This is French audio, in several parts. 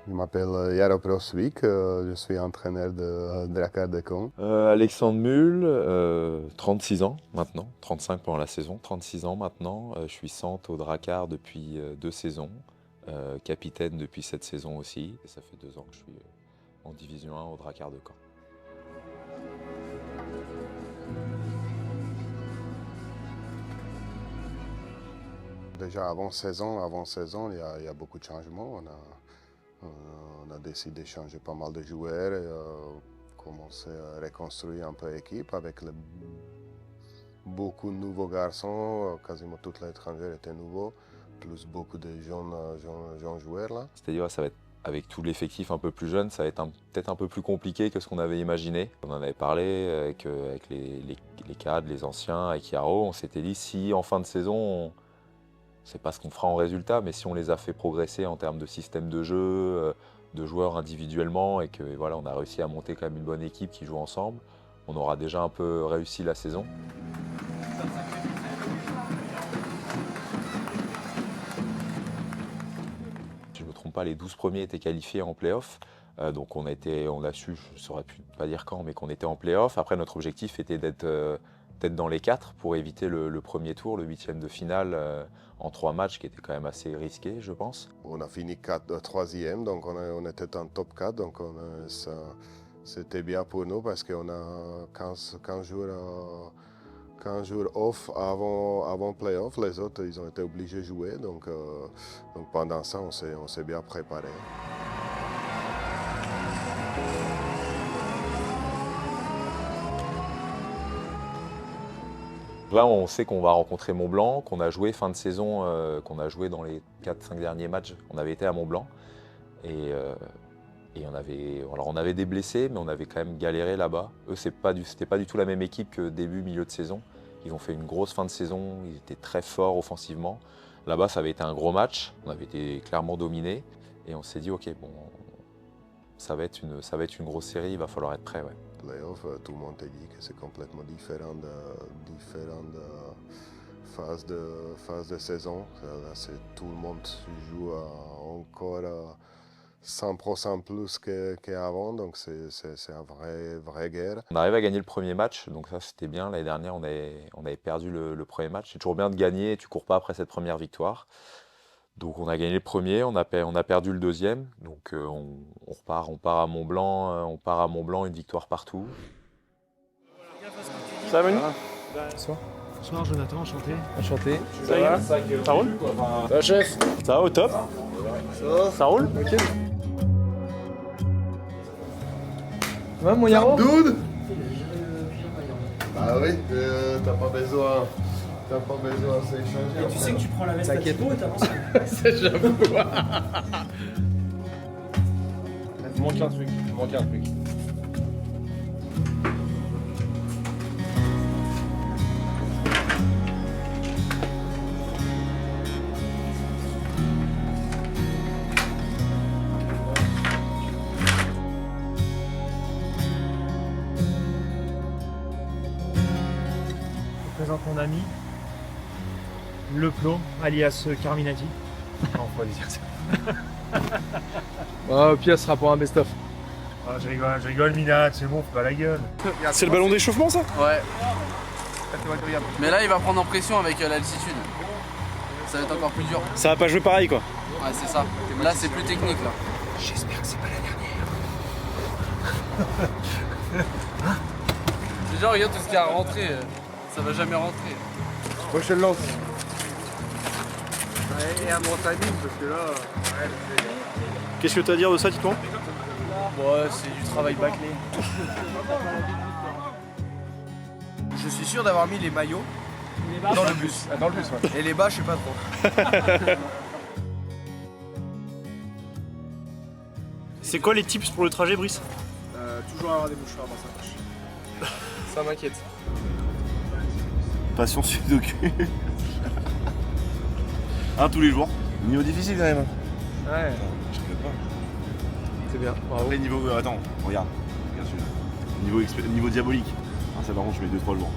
Je m'appelle Jaro Prosvik, je suis entraîneur de Drakkar de Caen. Alexandre Mull, 36 ans maintenant, 35 pendant la saison, 36 ans maintenant. Je suis centre au Drakkar depuis 2 saisons, capitaine depuis cette saison aussi. Et ça fait 2 ans que je suis en division 1 au Drakkar de Caen. Déjà avant saison, il y a beaucoup de changements. On a décidé de changer pas mal de joueurs et commencer à reconstruire un peu l'équipe avec beaucoup de nouveaux garçons. Quasiment tous les étrangers étaient nouveaux, plus beaucoup de jeunes joueurs là. C'est-à-dire ça va être avec tout l'effectif un peu plus jeune, ça va être peut-être un peu plus compliqué que ce qu'on avait imaginé. On en avait parlé avec les cadres, les anciens, avec Jaro. On s'était dit si en fin de saison, c'est pas ce qu'on fera en résultat, mais si on les a fait progresser en termes de système de jeu, de joueurs individuellement, et que voilà, on a réussi à monter quand même une bonne équipe qui joue ensemble, on aura déjà un peu réussi la saison. Si je ne me trompe pas, les 12 premiers étaient qualifiés en play-off. Donc on a su, je ne saurais plus pas dire quand, mais qu'on était en play-off. Après, notre objectif était d'être dans les 4 pour éviter le premier tour, le 8e de finale en 3 matchs, qui était quand même assez risqué, je pense. On a fini 3e, donc on était en top 4, donc c'était bien pour nous parce qu'on a 15 jours off avant playoff. Les autres, ils ont été obligés de jouer, donc pendant ça, on s'est bien préparé. Là, on sait qu'on va rencontrer Mont-Blanc, qu'on a joué fin de saison, qu'on a joué dans les 4-5 derniers matchs. On avait été à Mont-Blanc et on avait des blessés, mais on avait quand même galéré là-bas. Eux, c'était pas du tout la même équipe que début, milieu de saison. Ils ont fait une grosse fin de saison, ils étaient très forts offensivement. Là-bas, ça avait été un gros match, on avait été clairement dominés et on s'est dit, ok, bon, ça va être une grosse série, il va falloir être prêt. Ouais. Playoff, tout le monde te dit que c'est complètement différent de phases de saison. Là, tout le monde joue encore 100% plus qu'avant, donc c'est une vraie guerre. On arrive à gagner le premier match, donc ça c'était bien. L'année dernière, on avait perdu le premier match. C'est toujours bien de gagner, tu cours pas après cette première victoire. Donc on a gagné le premier, on a perdu le deuxième, donc on part à Mont-Blanc, une victoire partout. Ça va, Manu? Bonsoir. Bonsoir Jonathan, enchanté. Enchanté. Ça va? Ça roule? Ça va chef? Ça va au top? Ça roule? Ok. Ça va mon Yaro? Dude! Bah oui, t'as pas besoin de s'échanger. Tu sais que tu prends la veste à T'inquiète. Thibaut et t'avances. J'avoue. Il manque un truc. Je présente mon ami, Le Plot, alias Carminati. Non, faut pas dire ça. Au pire, ce sera pour un best-of. Ah, je rigole, Mina, c'est bon, faut pas la gueule. C'est le ballon d'échauffement, ça? Ouais. Mais là, il va prendre en pression avec l'altitude. Ça va être encore plus dur. Ça va pas jouer pareil, quoi. Ouais, c'est ça. Là, c'est plus technique, là. J'espère que c'est pas la dernière. Déjà, regarde tout ce qu'il y a à rentrer. Ça va jamais rentrer. Moi, je te le lance. Et à mon timing, parce que là. Qu'est-ce que tu as à dire de ça, Titouan? Ouais, c'est du travail bâclé. Je suis sûr d'avoir mis les maillots dans le bus. Dans le bus, ouais. Et les bas, je sais pas trop. C'est quoi les tips pour le trajet, Brice? Toujours avoir des mouchoirs dans sa poche. Ça m'inquiète. Passion sudoku. Tous les jours. Niveau difficile quand même. Ouais, Je rigole pas. c'est bien. Bravo. Après niveau. Attends, regarde. Regarde celui-là. Niveau diabolique. Ça par contre je mets 2-3 jours.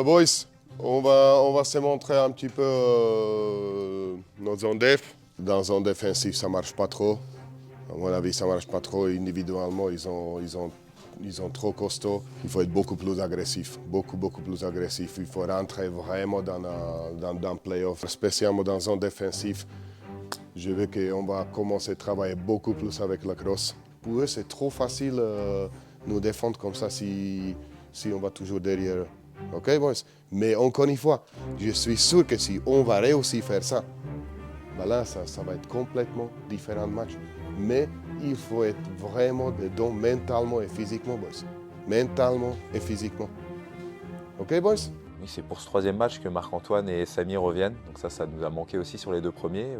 Boys, on va se montrer un petit peu nos zones def. Dans zone défensive, ça ne marche pas trop. À mon avis, ça ne marche pas trop. Individuellement, ils sont trop costauds. Il faut être beaucoup plus agressif, beaucoup plus agressif. Il faut rentrer vraiment dans le play-off, spécialement dans zone défensive. Je veux qu'on va commencer à travailler beaucoup plus avec la crosse. Pour eux, c'est trop facile de nous défendre comme ça si on va toujours derrière. OK, boys? Mais encore une fois, je suis sûr que si on va réussir à faire ça, ben là, ça va être complètement différent match. Mais il faut être vraiment dedans mentalement et physiquement, boys. Mentalement et physiquement. OK, boys? Oui, c'est pour ce troisième match que Marc-Antoine et Samy reviennent. Donc ça nous a manqué aussi sur les deux premiers.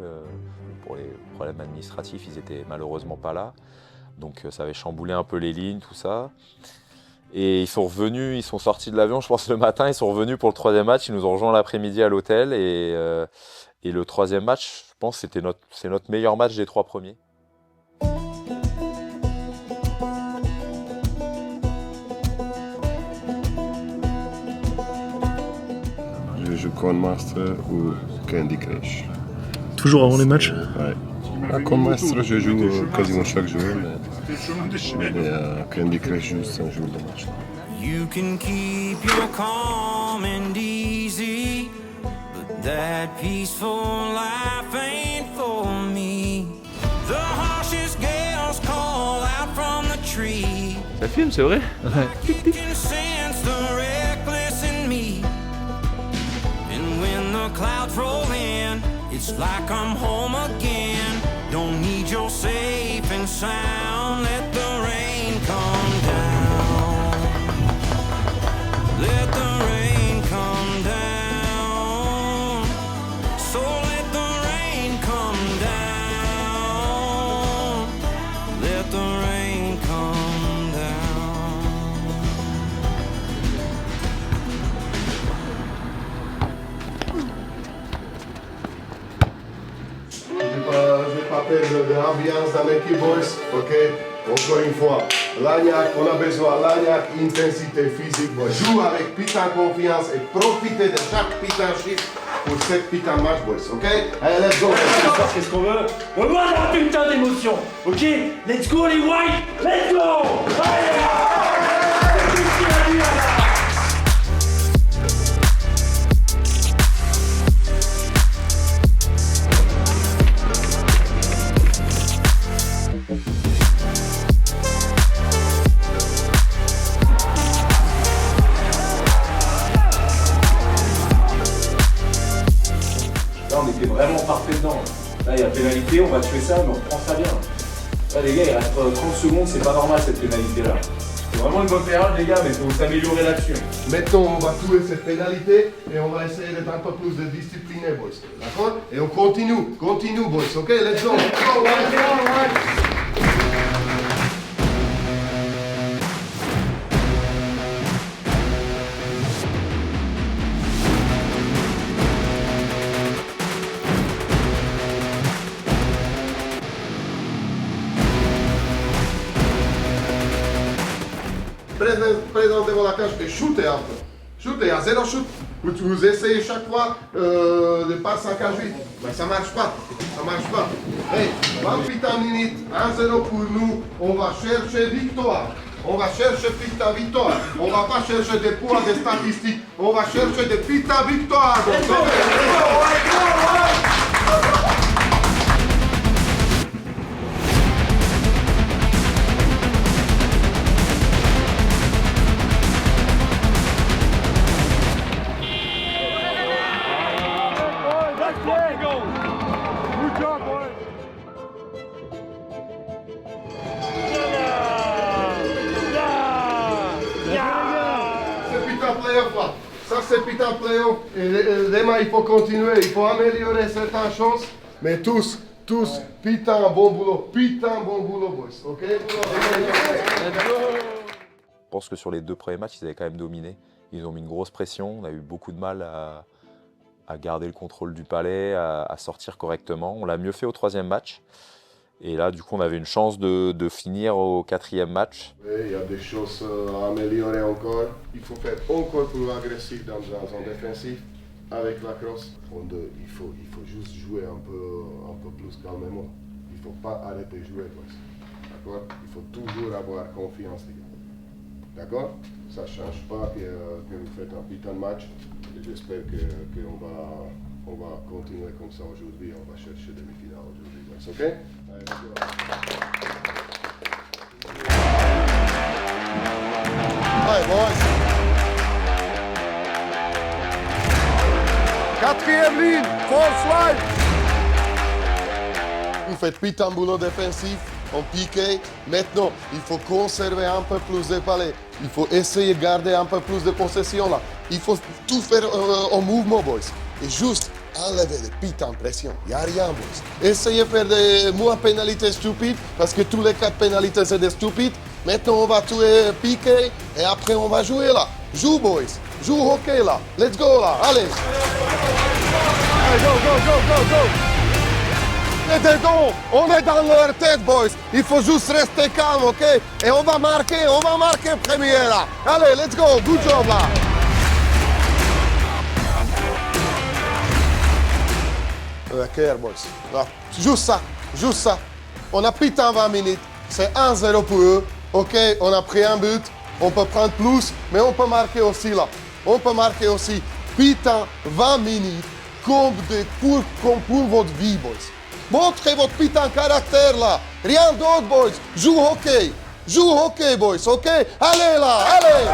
Pour les problèmes administratifs, ils n'étaient malheureusement pas là. Donc ça avait chamboulé un peu les lignes, tout ça. Et ils sont revenus, ils sont sortis de l'avion, je pense le matin, ils sont revenus pour le troisième match. Ils nous ont rejoints l'après-midi à l'hôtel. Et le troisième match, je pense que c'est notre meilleur match des trois premiers. Je joue Con Master ou Candy Crush. Toujours avant les matchs? Ouais. À Con Master, je joue quasiment chaque jour, mais Candy Crush juste un jour de match. You can keep your calm and easy, but that peaceful life ain't for me. The harshest gales call out from the tree. Ça filme, c'est vrai? You can sense the reckless in me. And when the clouds roll in, it's like I'm home again. Don't need your safe and sound. Let the rain come down. Let the rain come down. So let the rain come down. Let the rain come down. Je vais pas perdre de l'ambiance dans l'équipe, boys. OK? Encore une fois, Lagnac, on a besoin de Lagnac, intensité physique, boys. Joue avec putain de confiance et profitez de chaque putain de chiffre pour cette putain de match, boys. OK? Allez, let's go. Qu'est-ce qu'on veut? On veut la putain d'émotion. OK? Let's go les whites. Let's go. Allez. Là, on était vraiment parfait dedans. Là, il y a pénalité, on va tuer ça, mais on prend ça bien. Là, les gars, il reste 30 secondes, c'est pas normal cette pénalité-là. C'est vraiment une bonne période, les gars, mais il faut s'améliorer là-dessus. Maintenant, on va tuer cette pénalité et on va essayer d'être un peu plus de discipliné, boys. D'accord? Et on continue, boys. OK? Let's go. Présentez-vous la cage et shootez après. Shootez à 0 shoot. Vous essayez chaque fois de passer en cage vide. Mais ça marche pas. Hey, 20 putain minutes, 1-0 pour nous. On va chercher victoire. On va chercher putain victoire. On va pas chercher des points, des statistiques. On va chercher des putain victoires. Ça c'est putain de playoff. Et demain il faut continuer, il faut améliorer certaines choses. Mais tous, putain bon boulot, boys. OK? Je pense que sur les deux premiers matchs, ils avaient quand même dominé. Ils ont mis une grosse pression, on a eu beaucoup de mal à garder le contrôle du palais, à sortir correctement. On l'a mieux fait au troisième match. Et là, du coup, on avait une chance de finir au 4e match. Oui, il y a des choses à améliorer encore. Il faut faire encore plus agressif dans la zone défensive avec la crosse. Il faut juste jouer un peu plus calmement. Il ne faut pas arrêter de jouer. D'accord? Il faut toujours avoir confiance, les gars. D'accord? Ça ne change pas que vous faites un putain de match. J'espère qu'on va continuer comme ça aujourd'hui. On va chercher des demi-finales aujourd'hui. OK? Allez, let's go. Allez, boys. 4e ligne, force line. Vous faites putain de boulot défensif, on piqué. Maintenant, il faut conserver un peu plus de palais. Il faut essayer de garder un peu plus de possession là. Il faut tout faire en mouvement, boys. Et juste enlever des putains de pression. Il n'y a rien, boys. Essayez de faire des moins pénalités stupides, parce que tous les 4 pénalités, c'est des stupides. Maintenant, on va tout piquer et après, on va jouer là. Joue, boys. Joue hockey là. Let's go là. Allez. Allez, go, go, go, go, go. Et dedans, on est dans leur tête, boys. Il faut juste rester calme, ok? Et on va marquer première là. Allez, let's go. Good job là. Ok, boys. Là. Juste ça. On a putain 20 minutes. C'est 1-0 pour eux. Ok, on a pris un but. On peut prendre plus, mais on peut marquer aussi là. On peut marquer aussi. Putain, 20 minutes comme pour votre vie, boys. Montrez votre putain de caractère là. Rien d'autre, boys. Joue hockey, boys, ok? Allez là, allez.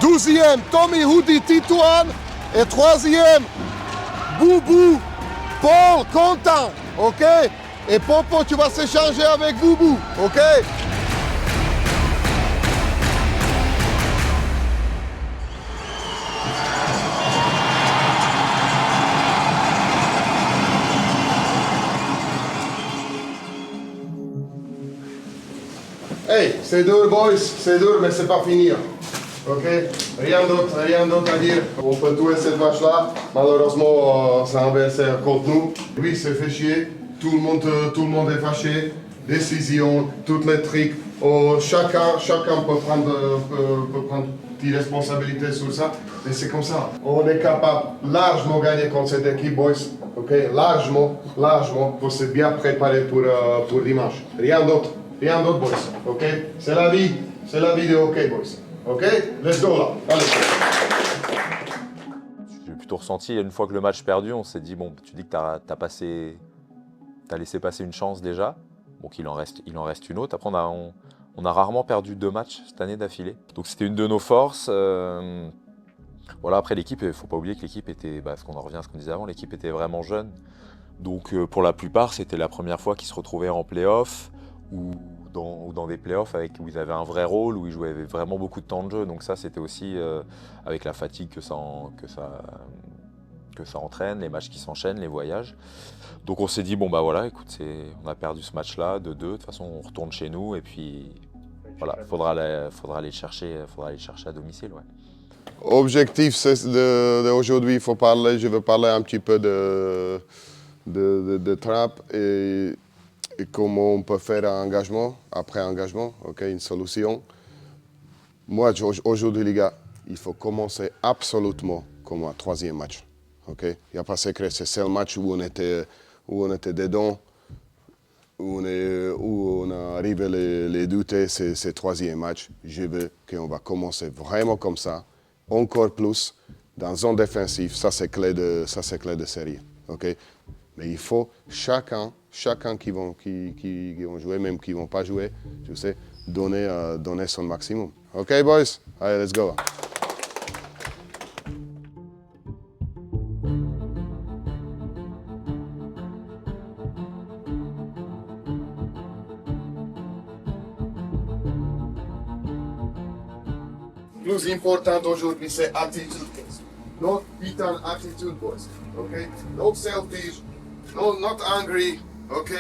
12e, Tommy Hoodie Titouan. Et 3e, Boubou, Paul Content, ok? Et Popo, tu vas s'échanger avec Boubou, ok? Hey, c'est dur, boys, c'est dur, mais c'est pas fini. Ok, rien d'autre à dire. On peut jouer cette match-là. Malheureusement, ça a inversé contre nous. Oui, c'est fait chier. Tout le monde est fâché. Décision, tous les trucs. Chacun peut prendre des responsabilités sur ça. Et c'est comme ça. On est capable largement de gagner contre cette équipe, boys. Ok, largement, pour se bien préparer pour dimanche. Rien d'autre, boys. Ok, c'est la vie de hockey, boys. Ok, let's go là. Allez. J'ai plutôt ressenti, une fois que le match perdu, on s'est dit, bon, tu dis que t'as laissé passer une chance déjà. Donc il en reste une autre. Après, on a rarement perdu 2 matchs cette année d'affilée. Donc c'était une de nos forces. Voilà, après l'équipe, il ne faut pas oublier que l'équipe était, parce qu'on en revient à ce qu'on disait avant, l'équipe était vraiment jeune. Donc pour la plupart, c'était la première fois qu'ils se retrouvaient en play-off ou dans des playoffs où ils avaient un vrai rôle, où ils jouaient vraiment beaucoup de temps de jeu. Donc ça, c'était aussi avec la fatigue que ça entraîne, les matchs qui s'enchaînent, les voyages. Donc on s'est dit, bon bah voilà, écoute, on a perdu ce match-là de 2, de toute façon on retourne chez nous et puis voilà, faudra aller chercher à domicile. Ouais. Objectif d'aujourd'hui, je veux parler un petit peu de trap et comment on peut faire un engagement, après engagement, ok, une solution. Moi, aujourd'hui, les gars, il faut commencer absolument comme un 3e match. Okay? Il n'y a pas de secret, c'est le seul match où on était dedans, où on a arrivé les douter, c'est le 3e match. Je veux qu'on va commencer vraiment comme ça, encore plus, dans zone défensive. Ça, c'est clé de série. Okay? Mais il faut chacun qui vont jouer, même qui ne vont pas jouer, je sais, donner son maximum. OK, boys? Allez, let's go. Le plus important aujourd'hui, c'est attitude. Not putain attitude, boys. OK? No selfish. No, not angry, ok?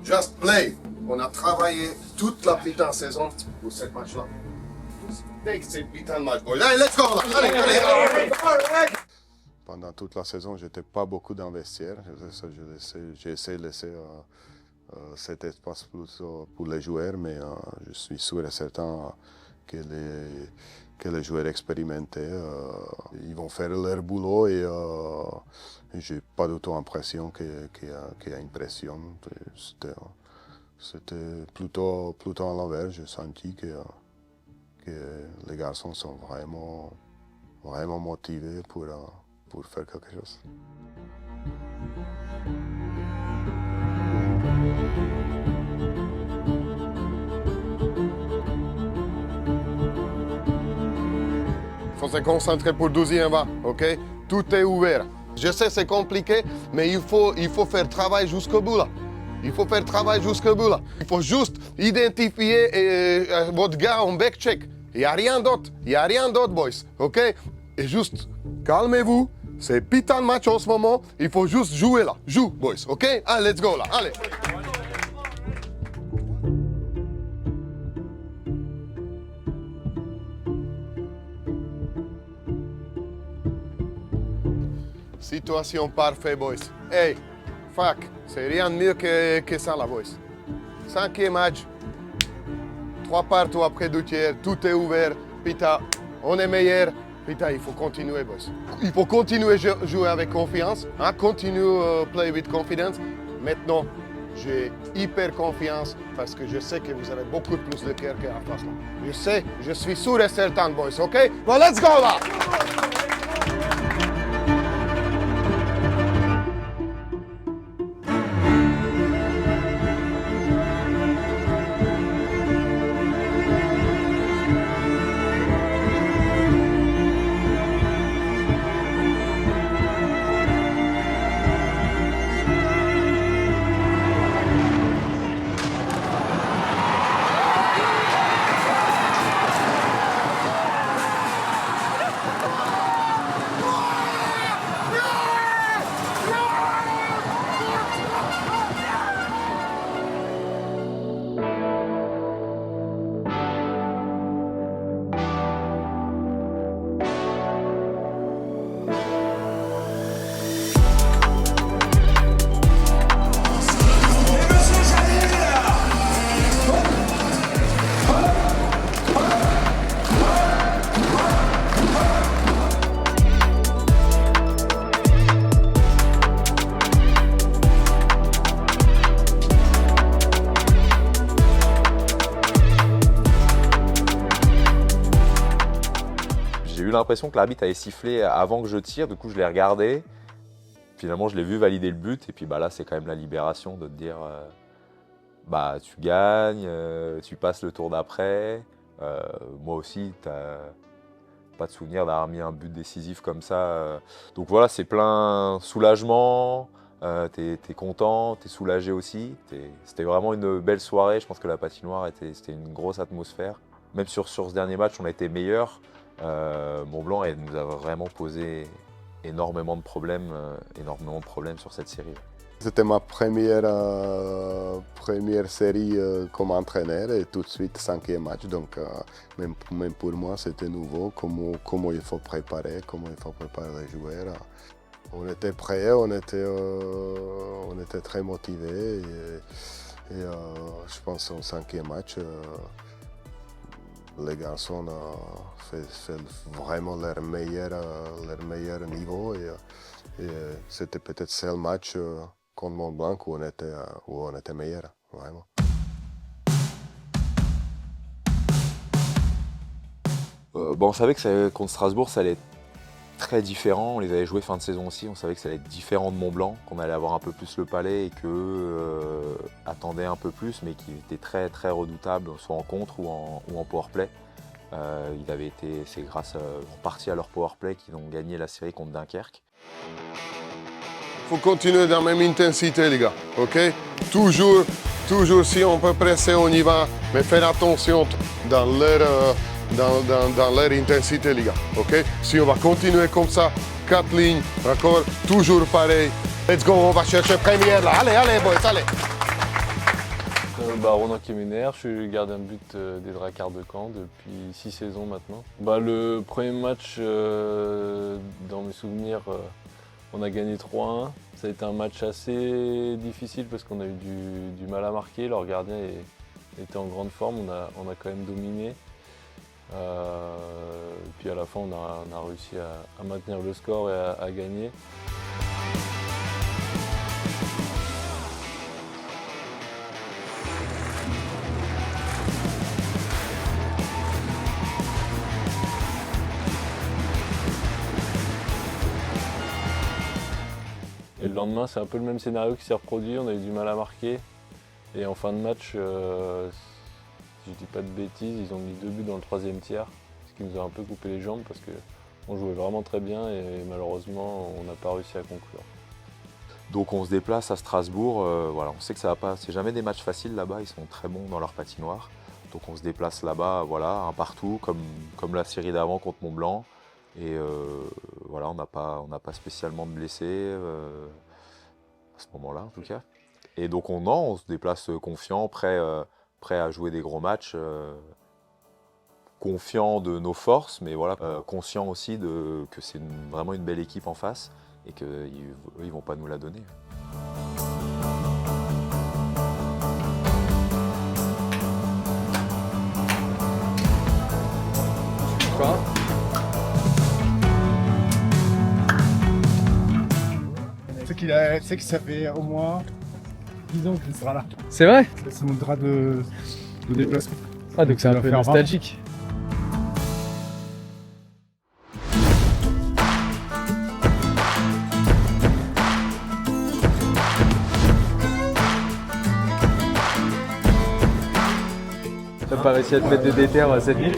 Just play. On a travaillé toute la putain saison pour cette match-là. Take ce putain de match, boys. Allez, let's go là. Allez. Pendant toute la saison, je n'étais pas beaucoup dans le vestiaire. J'ai essayé de laisser cet espace pour les joueurs, mais je suis sûr et certain que les joueurs expérimentés, ils vont faire leur boulot et je n'ai pas du tout l'impression qu'il y a une pression. C'était plutôt à l'envers. J'ai senti que les garçons sont vraiment motivés pour faire quelque chose. Il faut se concentrer pour 12e va, ok? Tout est ouvert. Je sais c'est compliqué, mais il faut faire travail jusqu'au bout là. Il faut faire travail jusqu'au bout là. Il faut juste identifier votre gars en back check. Il n'y a rien d'autre, boys, ok? Et juste, calmez-vous. C'est putain de match en ce moment. Il faut juste jouer là. Joue, boys, ok? Allez, let's go là, allez. Situation parfaite, boys. Hey, fuck, c'est rien de mieux que ça, là, boys. 5e match, 3 partout après 2 tiers, tout est ouvert. Putain, on est meilleur. Putain, il faut continuer, boys. Il faut continuer à jouer avec confiance, hein? Continue play with confidence. Maintenant, j'ai hyper confiance parce que je sais que vous avez beaucoup plus de cœur qu'en face, là. Je sais, je suis sûr et certain, boys, ok? Bon, let's go, là! J'ai eu l'impression que l'arbitre avait sifflé avant que je tire, du coup je l'ai regardé. Finalement je l'ai vu valider le but et puis bah, là c'est quand même la libération de te dire bah tu gagnes, tu passes le tour d'après. Moi aussi, t'as pas de souvenir d'avoir mis un but décisif comme ça. Donc voilà, c'est plein soulagement, t'es content, t'es soulagé aussi. C'était vraiment une belle soirée, je pense que la patinoire c'était une grosse atmosphère. Même sur ce dernier match, on a été meilleurs. Mont-Blanc nous a vraiment posé énormément de problèmes sur cette série. C'était ma première série comme entraîneur et tout de suite 5e match. Donc même pour moi c'était nouveau, comment il faut préparer les joueurs. On était prêts, on était très motivés et je pense qu'au 5e match, les garçons ont fait vraiment leur meilleur niveau et c'était peut-être le seul match contre Mont-Blanc où on était meilleur, vraiment. On savait que contre Strasbourg, ça allait être très différent. On les avait joués fin de saison aussi. On savait que ça allait être différent de Mont-Blanc, qu'on allait avoir un peu plus le palais et qu'eux attendaient un peu plus, mais qui étaient très très redoutables, soit en contre ou en powerplay. C'est grâce en partie à leur powerplay qu'ils ont gagné la série contre Dunkerque. Il faut continuer dans la même intensité, les gars, ok? Toujours, si on peut presser, on y va, mais faire attention dans leur intensité, les gars, ok? Si on va continuer comme ça, 4 lignes, d'accord? Toujours pareil. Let's go, on va chercher première là. Allez, boys, allez! Ronan Kemener, je suis gardien de but des Drakkars de Caen depuis 6 saisons maintenant. Le premier match, dans mes souvenirs, on a gagné 3-1. Ça a été un match assez difficile parce qu'on a eu du mal à marquer. Leur gardien était en grande forme, on a quand même dominé. Puis à la fin, on a réussi à maintenir le score et à gagner. Et le lendemain, c'est un peu le même scénario qui s'est reproduit. On a eu du mal à marquer. Et en fin de match, si je dis pas de bêtises, ils ont mis 2 buts dans le 3e tiers, ce qui nous a un peu coupé les jambes parce qu'on jouait vraiment très bien et malheureusement, on n'a pas réussi à conclure. Donc on se déplace à Strasbourg. Voilà, on sait que ça va pas. C'est jamais des matchs faciles là-bas. Ils sont très bons dans leur patinoire. Donc on se déplace là-bas, voilà, un partout, comme la série d'avant contre Mont-Blanc. Et voilà, on n'a pas spécialement de blessés à ce moment-là en tout cas. Et donc on se déplace confiant, prêt à jouer des gros matchs, confiant de nos forces, mais voilà, conscient aussi que c'est vraiment une belle équipe en face et qu'eux ils vont pas nous la donner. C'est que ça fait au moins 10 ans qu'il sera là. C'est vrai? C'est mon drap de déplacement. Ah, donc c'est un peu nostalgique. T'as pas réussi à te mettre de déter cette nuit?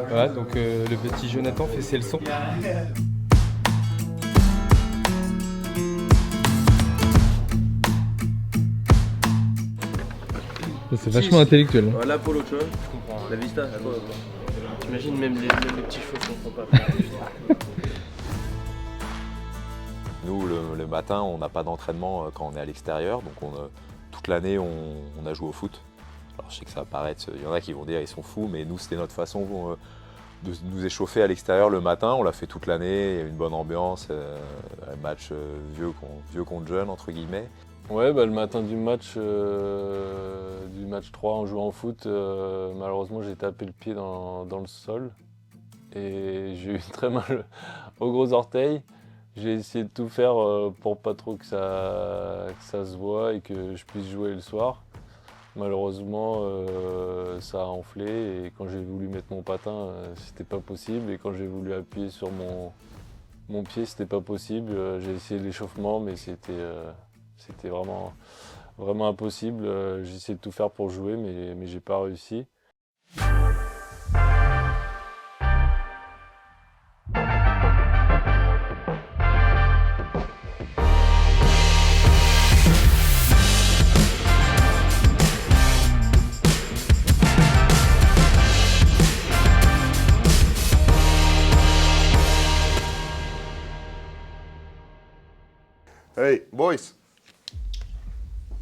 Voilà, donc le petit Jonathan fait ses leçons. C'est vachement intellectuel. Là, Polo, tu vois, je comprends. La vista, t'imagines même les petits cheveux, je comprends pas. Nous, le matin, on n'a pas d'entraînement quand on est à l'extérieur, donc toute l'année, on a joué au foot. Alors je sais que ça va paraître, il y en a qui vont dire ils sont fous, mais nous, c'était notre façon de nous échauffer à l'extérieur le matin. On l'a fait toute l'année, il y a une bonne ambiance, un match vieux contre jeune, entre guillemets. Ouais, le matin du match 3 en jouant au foot, malheureusement j'ai tapé le pied dans le sol et j'ai eu très mal au gros orteil. J'ai essayé de tout faire pour pas trop que ça se voit et que je puisse jouer le soir. Malheureusement, ça a enflé et quand j'ai voulu mettre mon patin, c'était pas possible. Et quand j'ai voulu appuyer sur mon pied, c'était pas possible. J'ai essayé l'échauffement, mais c'était vraiment impossible. J'ai essayé de tout faire pour jouer, mais j'ai pas réussi. Hey, boys,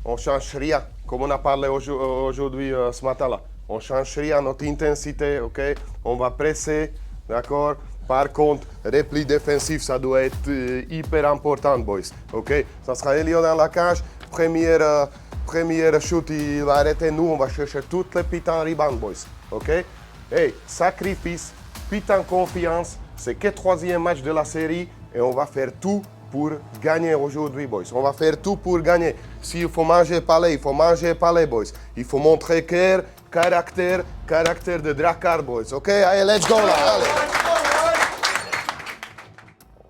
on change rien, comme on a parlé aujourd'hui, ce matin-là. On change rien, notre intensité, ok? On va presser, d'accord? Par contre, repli défensif, ça doit être hyper important, boys, ok? Ça sera Elliot dans la cage, première shoot, il va arrêter, nous, on va chercher toutes les putains rebound, boys, ok? Hey, sacrifice, putain confiance, c'est que 3e match de la série et on va faire tout pour gagner aujourd'hui, boys. On va faire tout pour gagner. S'il faut manger palais, il faut manger palais, boys. Il faut montrer cœur, caractère de Drakkar, boys. Ok, allez, let's go là, allez.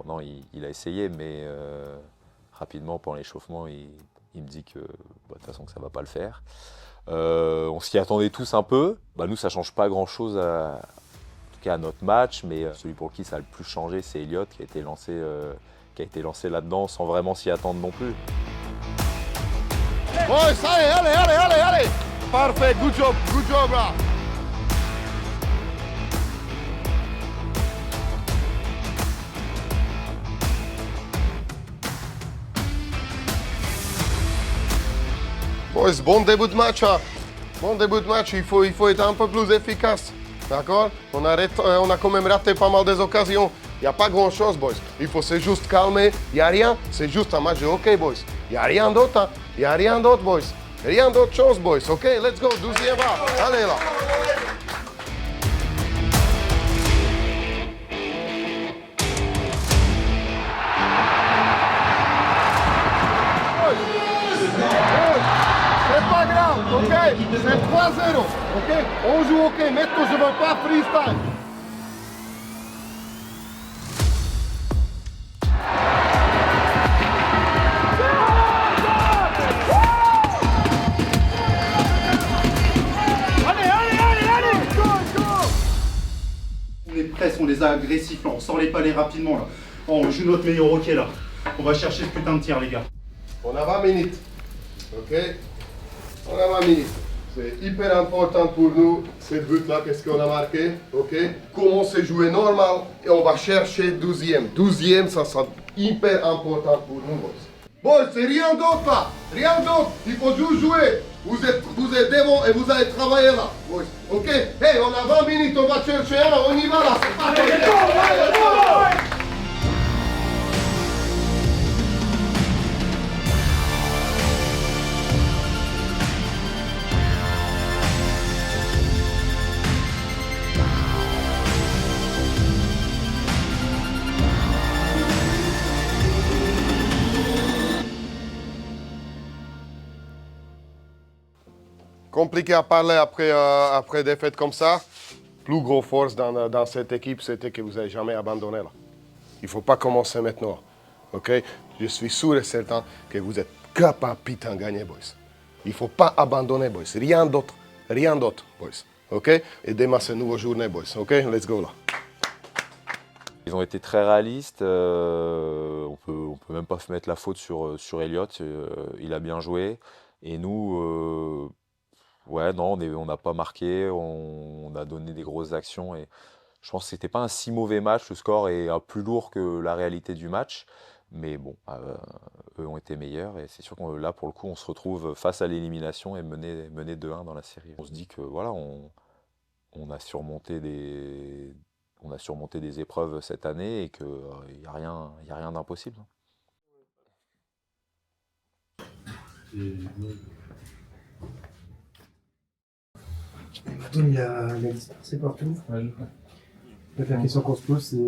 Non, il a essayé, mais rapidement, pendant l'échauffement, il me dit que de toute façon, que ça ne va pas le faire. On s'y attendait tous un peu. Nous, ça ne change pas grand-chose en tout cas à notre match, mais celui pour qui ça a le plus changé, c'est Elliot qui a été lancé là-dedans sans vraiment s'y attendre non plus. Boys, allez. Parfait, good job, là. boys, bon début de match. Hein. Bon début de match, il faut être un peu plus efficace. D'accord? On a quand même raté pas mal des occasions. Il n'y a pas grand-chose, boys. Il faut se juste calmer. Il n'y a rien. C'est juste un match de hockey, boys. Il n'y a rien d'autre. Hein. Il n'y a rien d'autre, boys. Rien d'autre chose, boys. OK, let's go. 12e va. Allez, là. C'est pas grave, OK? C'est 3-0. OK? On joue OK. Maintenant, je ne veux pas freestyle. On est presse, on les a agressifs, là. On sort les palais rapidement là. Oh, on joue notre meilleur hockey là. On va chercher ce putain de tir les gars. On a 20 minutes. OK? On a 20 minutes. C'est hyper important pour nous, cette but-là, qu'est-ce qu'on a marqué. OK? Comment se jouer normal et on va chercher 12e. 12e, ça sera hyper important pour nous, boys. Boys, c'est rien d'autre là. Rien d'autre. Il faut juste jouer. Vous êtes devant et vous allez travailler là, boys. OK? Hey, on a 20 minutes, on va chercher un, on y va là. C'est pas allez, compliqué à parler après des défaites comme ça. Plus grosse force dans cette équipe, c'était que vous n'avez jamais abandonné là. Il ne faut pas commencer maintenant. OK? Je suis sûr et certain que vous êtes capable de gagner, boys. Il ne faut pas abandonner, boys. Rien d'autre, boys. OK? Et demain, c'est une nouvelle journée, boys. OK? Let's go là. Ils ont été très réalistes. On peut même pas mettre la faute sur Elliott. Il a bien joué. Et nous... ouais, non, on n'a pas marqué, on a donné des grosses actions et je pense que c'était pas un si mauvais match. Le score est plus lourd que la réalité du match, mais bon, eux ont été meilleurs et c'est sûr que là, pour le coup, on se retrouve face à l'élimination et mené 2-1 dans la série. On se dit que voilà, on a surmonté des épreuves cette année et qu'il n'y a rien d'impossible. Il y a dispersé partout. La question qu'on se pose, c'est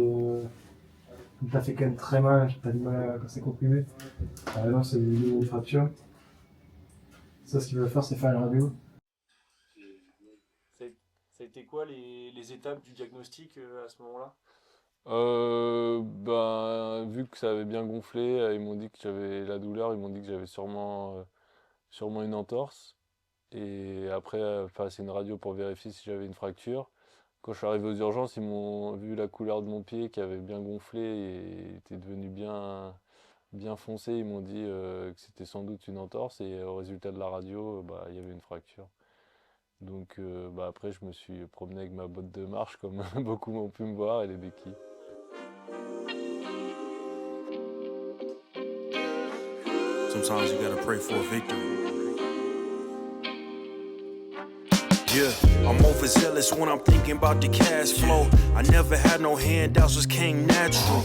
t'as fait quand même très mal, t'as du mal quand c'est comprimé. Là, c'est une fracture. Ça, ce qu'il veut faire, c'est faire une radio. Ça a été quoi les étapes du diagnostic à ce moment-là? Vu que ça avait bien gonflé, ils m'ont dit que j'avais la douleur, ils m'ont dit que j'avais sûrement une entorse. Et après, c'est une radio pour vérifier si j'avais une fracture. Quand je suis arrivé aux urgences, ils m'ont vu la couleur de mon pied qui avait bien gonflé et était devenu bien foncé. Ils m'ont dit que c'était sans doute une entorse et au résultat de la radio, il y avait une fracture. Donc après, je me suis promené avec ma botte de marche comme beaucoup ont pu me voir et les béquilles. Sometimes you gotta pray for a victory. Yeah, I'm overzealous when I'm thinking about the cash flow. I never had no handouts, just came natural.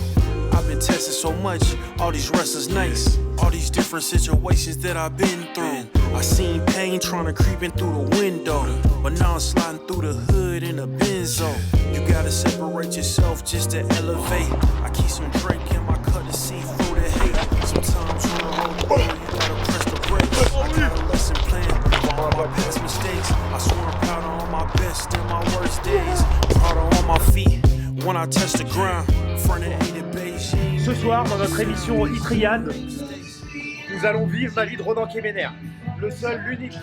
I've been tested so much, all these restless nights, all these different situations that I've been through. I seen pain trying to creep in through the window, but now I'm sliding through the hood in a Benzo. You gotta separate yourself just to elevate. I keep some Drake in my cup to see through the hate. Sometimes when I roll the road, you gotta press the brakes. I got a lesson plan for all my past mistakes. I swear I'm proud of all my best and my worst days. Proud of all my feet when I touch the ground. Front of Beijing. Ce soir, dans notre émission Itriade, nous allons vivre la vie de Ronan Kemener. Le seul, l'unique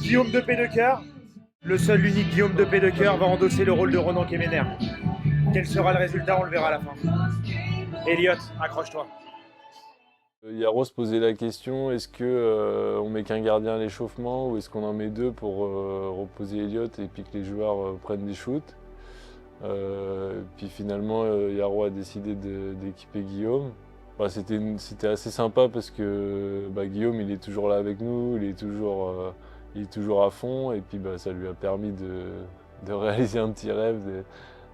Guillaume de Pédecoeur. Le seul, l'unique Guillaume de Pédecoeur va endosser le rôle de Ronan Kemener. Quel sera le résultat, on le verra à la fin. Elliott, accroche-toi. Yaro se posait la question, est-ce qu'on met qu'un gardien à l'échauffement ou est-ce qu'on en met deux pour reposer Elliott et puis que les joueurs prennent des shoots. Puis finalement, Yaro a décidé d'équiper Guillaume. Bah, c'était assez sympa parce que Guillaume il est toujours là avec nous, il est toujours à fond et puis ça lui a permis de réaliser un petit rêve,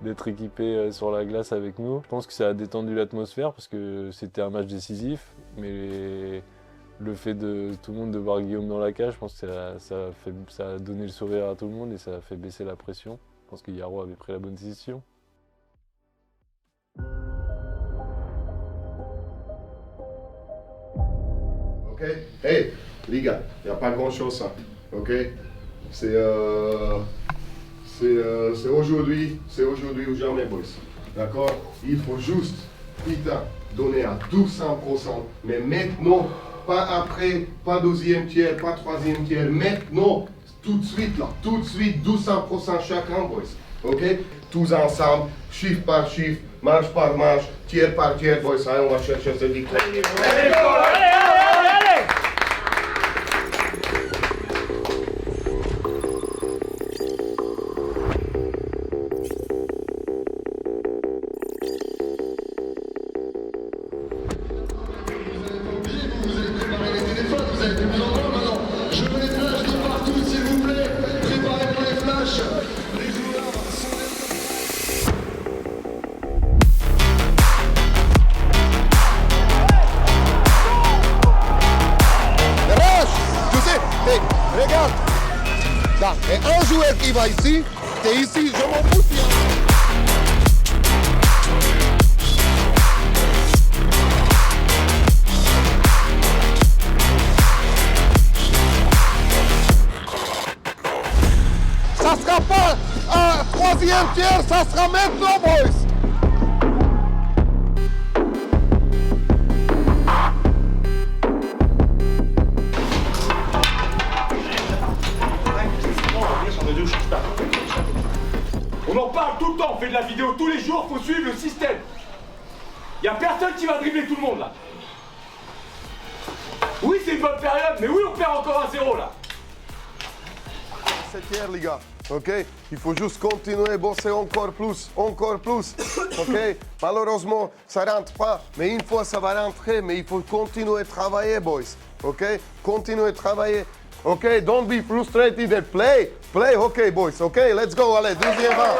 d'être équipé sur la glace avec nous. Je pense que ça a détendu l'atmosphère parce que c'était un match décisif, mais le fait de tout le monde de voir Guillaume dans la cage, je pense que ça a donné le sourire à tout le monde et ça a fait baisser la pression. Je pense que Yaro avait pris la bonne décision. Ok? Hey, les gars, il n'y a pas grand-chose, ça. Ok? C'est aujourd'hui ou jamais, boys. D'accord? Il faut juste, putain, donner à 200%. Mais maintenant, pas après, pas deuxième tiers, pas troisième tiers. Maintenant, tout de suite, là, tout de suite, 200% chacun, boys. Ok? Tous ensemble, chiffre par chiffre, marche par marche, tiers par tiers, boys. Allez, on va chercher cette victoire. Regarde, là, et un joueur qui va ici, t'es ici, je m'en fous. Ça sera pas un troisième tiers, ça sera maintenant, boys. On en parle tout le temps, on fait de la vidéo tous les jours, faut suivre le système. Y a personne qui va dribbler tout le monde là. Oui, c'est une bonne période, mais oui, on perd encore 1-0 là. C'est hier, les gars. Ok? Il faut juste continuer, bosser encore plus. Ok? Malheureusement, ça rentre pas, mais une fois ça va rentrer, mais il faut continuer à travailler, boys. Ok? Continuer à travailler. Ok? Don't be frustrated and play. Play, ok, boys. Ok? Let's go, allez, deuxième round.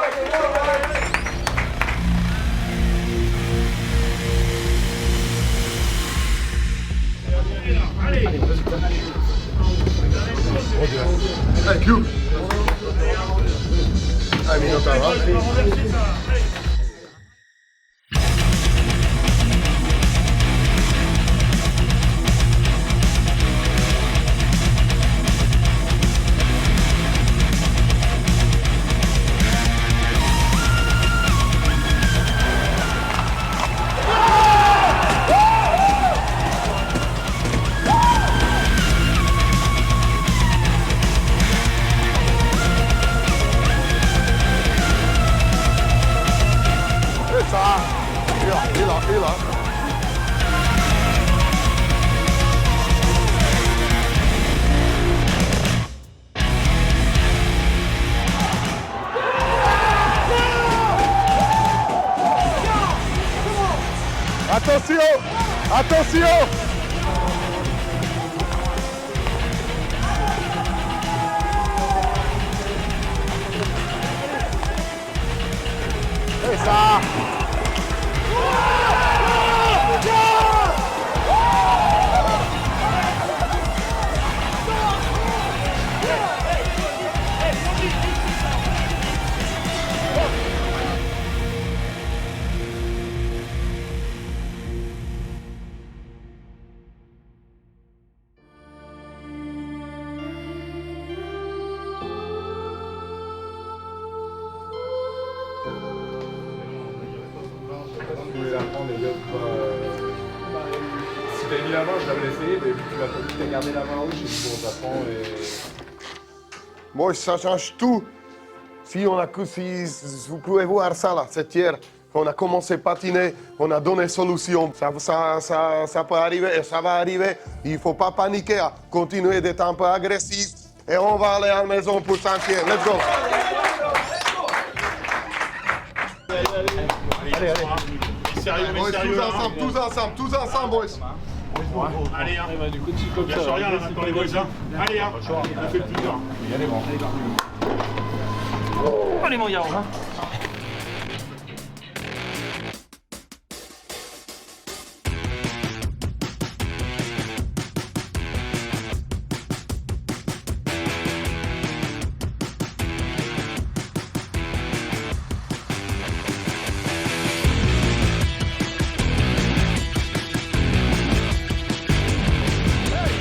Hey, Q. Ah, minuta, Attention! Attention! C'est ça! Si t'avais mis la main, je l'avais essayé, mais vu que tu as gardé la main rouge, j'ai dit bon, t'apprends et... Moi, ça change tout. Si vous pouvez voir ça là, cette hier, on a commencé à patiner, on a donné solution. Ça peut arriver et ça va arriver. Il ne faut pas paniquer, continuer d'être un peu agressif et on va aller à la maison pour s'enquérir. Let's go. Allez. sérieux, Boys, sérieux. tous ensemble, boys. Allez, hein. Du coup, tu comme Lâche ça. rien là maintenant les boys. Hein. Allez, hein. On a fait plusieurs. Allez, mon Yaro.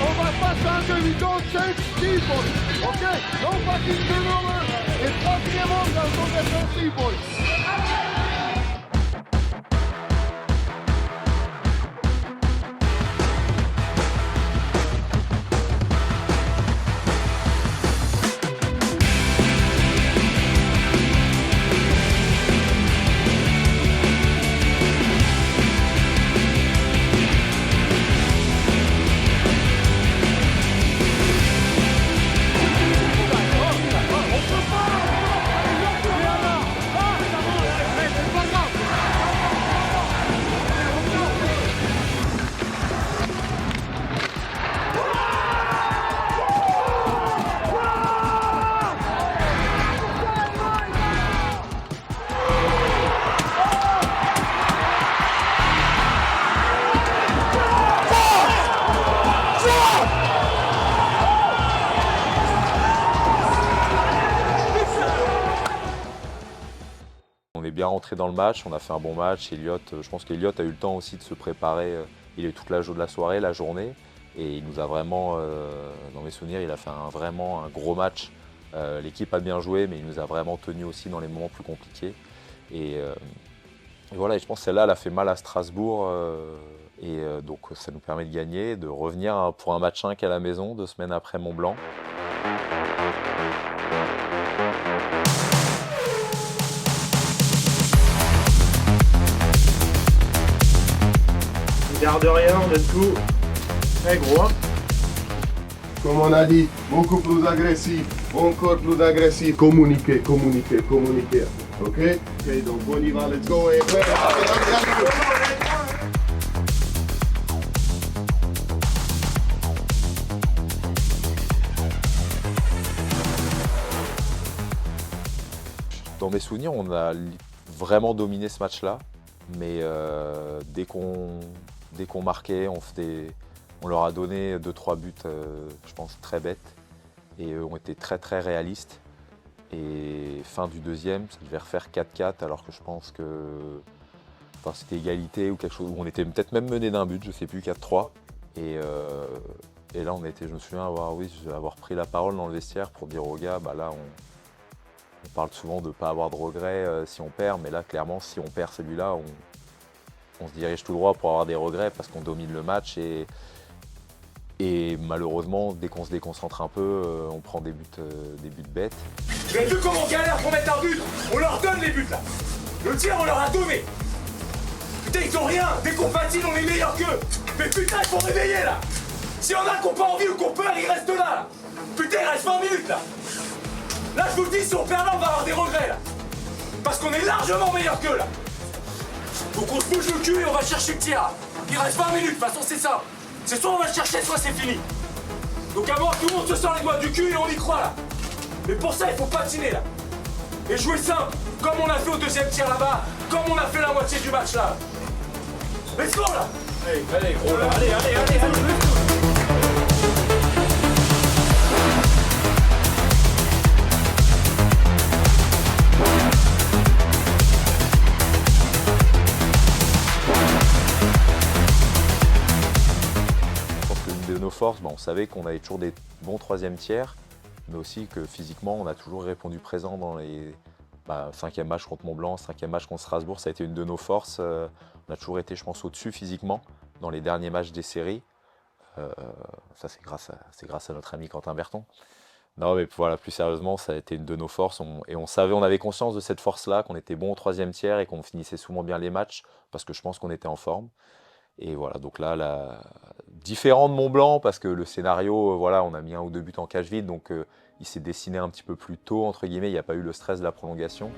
On va pas changer, we don't change people, ok? No fucking turnover, et tranquillement dans ton défensif, boys. On est bien rentré dans le match, on a fait un bon match. Elliott, je pense qu'Elliott a eu le temps aussi de se préparer. Il a eu toute la soirée, la journée, et il nous a vraiment, dans mes souvenirs, il a fait vraiment un gros match. L'équipe a bien joué, mais il nous a vraiment tenu aussi dans les moments plus compliqués. Et voilà, et je pense que celle-là, elle a fait mal à Strasbourg. Donc ça nous permet de gagner, de revenir pour un match 5 à la maison 2 semaines après Mont-Blanc. Garde rien, on est tout. Très gros. Comme on a dit, beaucoup plus agressif, encore plus agressif. Communiquer. Ok? Ok, donc on y va, let's go. Et Dans mes souvenirs, on a vraiment dominé ce match-là, mais dès qu'on marquait, on leur a donné 2-3 buts, je pense, très bêtes, et eux ont été très très réalistes. Et fin du deuxième, ça devait refaire 4-4, alors que je pense que c'était égalité ou quelque chose, où on était peut-être même mené d'un but, je ne sais plus, 4-3. Et là, je me souviens avoir pris la parole dans le vestiaire pour dire aux gars, bah là, on parle souvent de ne pas avoir de regrets si on perd, mais là, clairement, si on perd celui-là, on se dirige tout droit pour avoir des regrets parce qu'on domine le match. Et malheureusement, dès qu'on se déconcentre un peu, on prend des buts bêtes. Vous avez vu comment on galère pour mettre un but? On leur donne les buts là. Le tir, on leur a donné. Putain, ils ont rien. Dès qu'on patine, on est meilleur qu'eux. Mais putain, il faut réveiller là. Si on a qu'on pas envie ou qu'on peur, ils restent là. Putain, il reste 20 minutes là. Là, je vous le dis, si on perd là, on va avoir des regrets là. Parce qu'on est largement meilleur qu'eux là. Donc on se bouge le cul et on va chercher le tir. Il reste 20 minutes, de toute façon c'est ça. C'est soit on va le chercher, soit c'est fini. Donc à voir, tout le monde se sort les doigts du cul et on y croit là. Mais pour ça, il faut patiner là. Et jouer simple, comme on a fait au deuxième tir là-bas, comme on a fait la moitié du match là. Let's go là. Allez, gros là, allez. Nos forces, on savait qu'on avait toujours des bons troisième tiers, mais aussi que physiquement, on a toujours répondu présent dans les 5e match contre Mont-Blanc, 5e match contre Strasbourg. Ça a été une de nos forces. On a toujours été, je pense, au-dessus physiquement dans les derniers matchs des séries. Ça, c'est grâce à notre ami Quentin Berton. Non, mais voilà, plus sérieusement, ça a été une de nos forces. On avait conscience de cette force-là, qu'on était bon au troisième tiers et qu'on finissait souvent bien les matchs, parce que je pense qu'on était en forme. Et voilà, donc là, différent de Mont-Blanc, parce que le scénario, on a mis 1 ou 2 buts en cage vide, donc il s'est dessiné un petit peu plus tôt, entre guillemets, il n'y a pas eu le stress de la prolongation.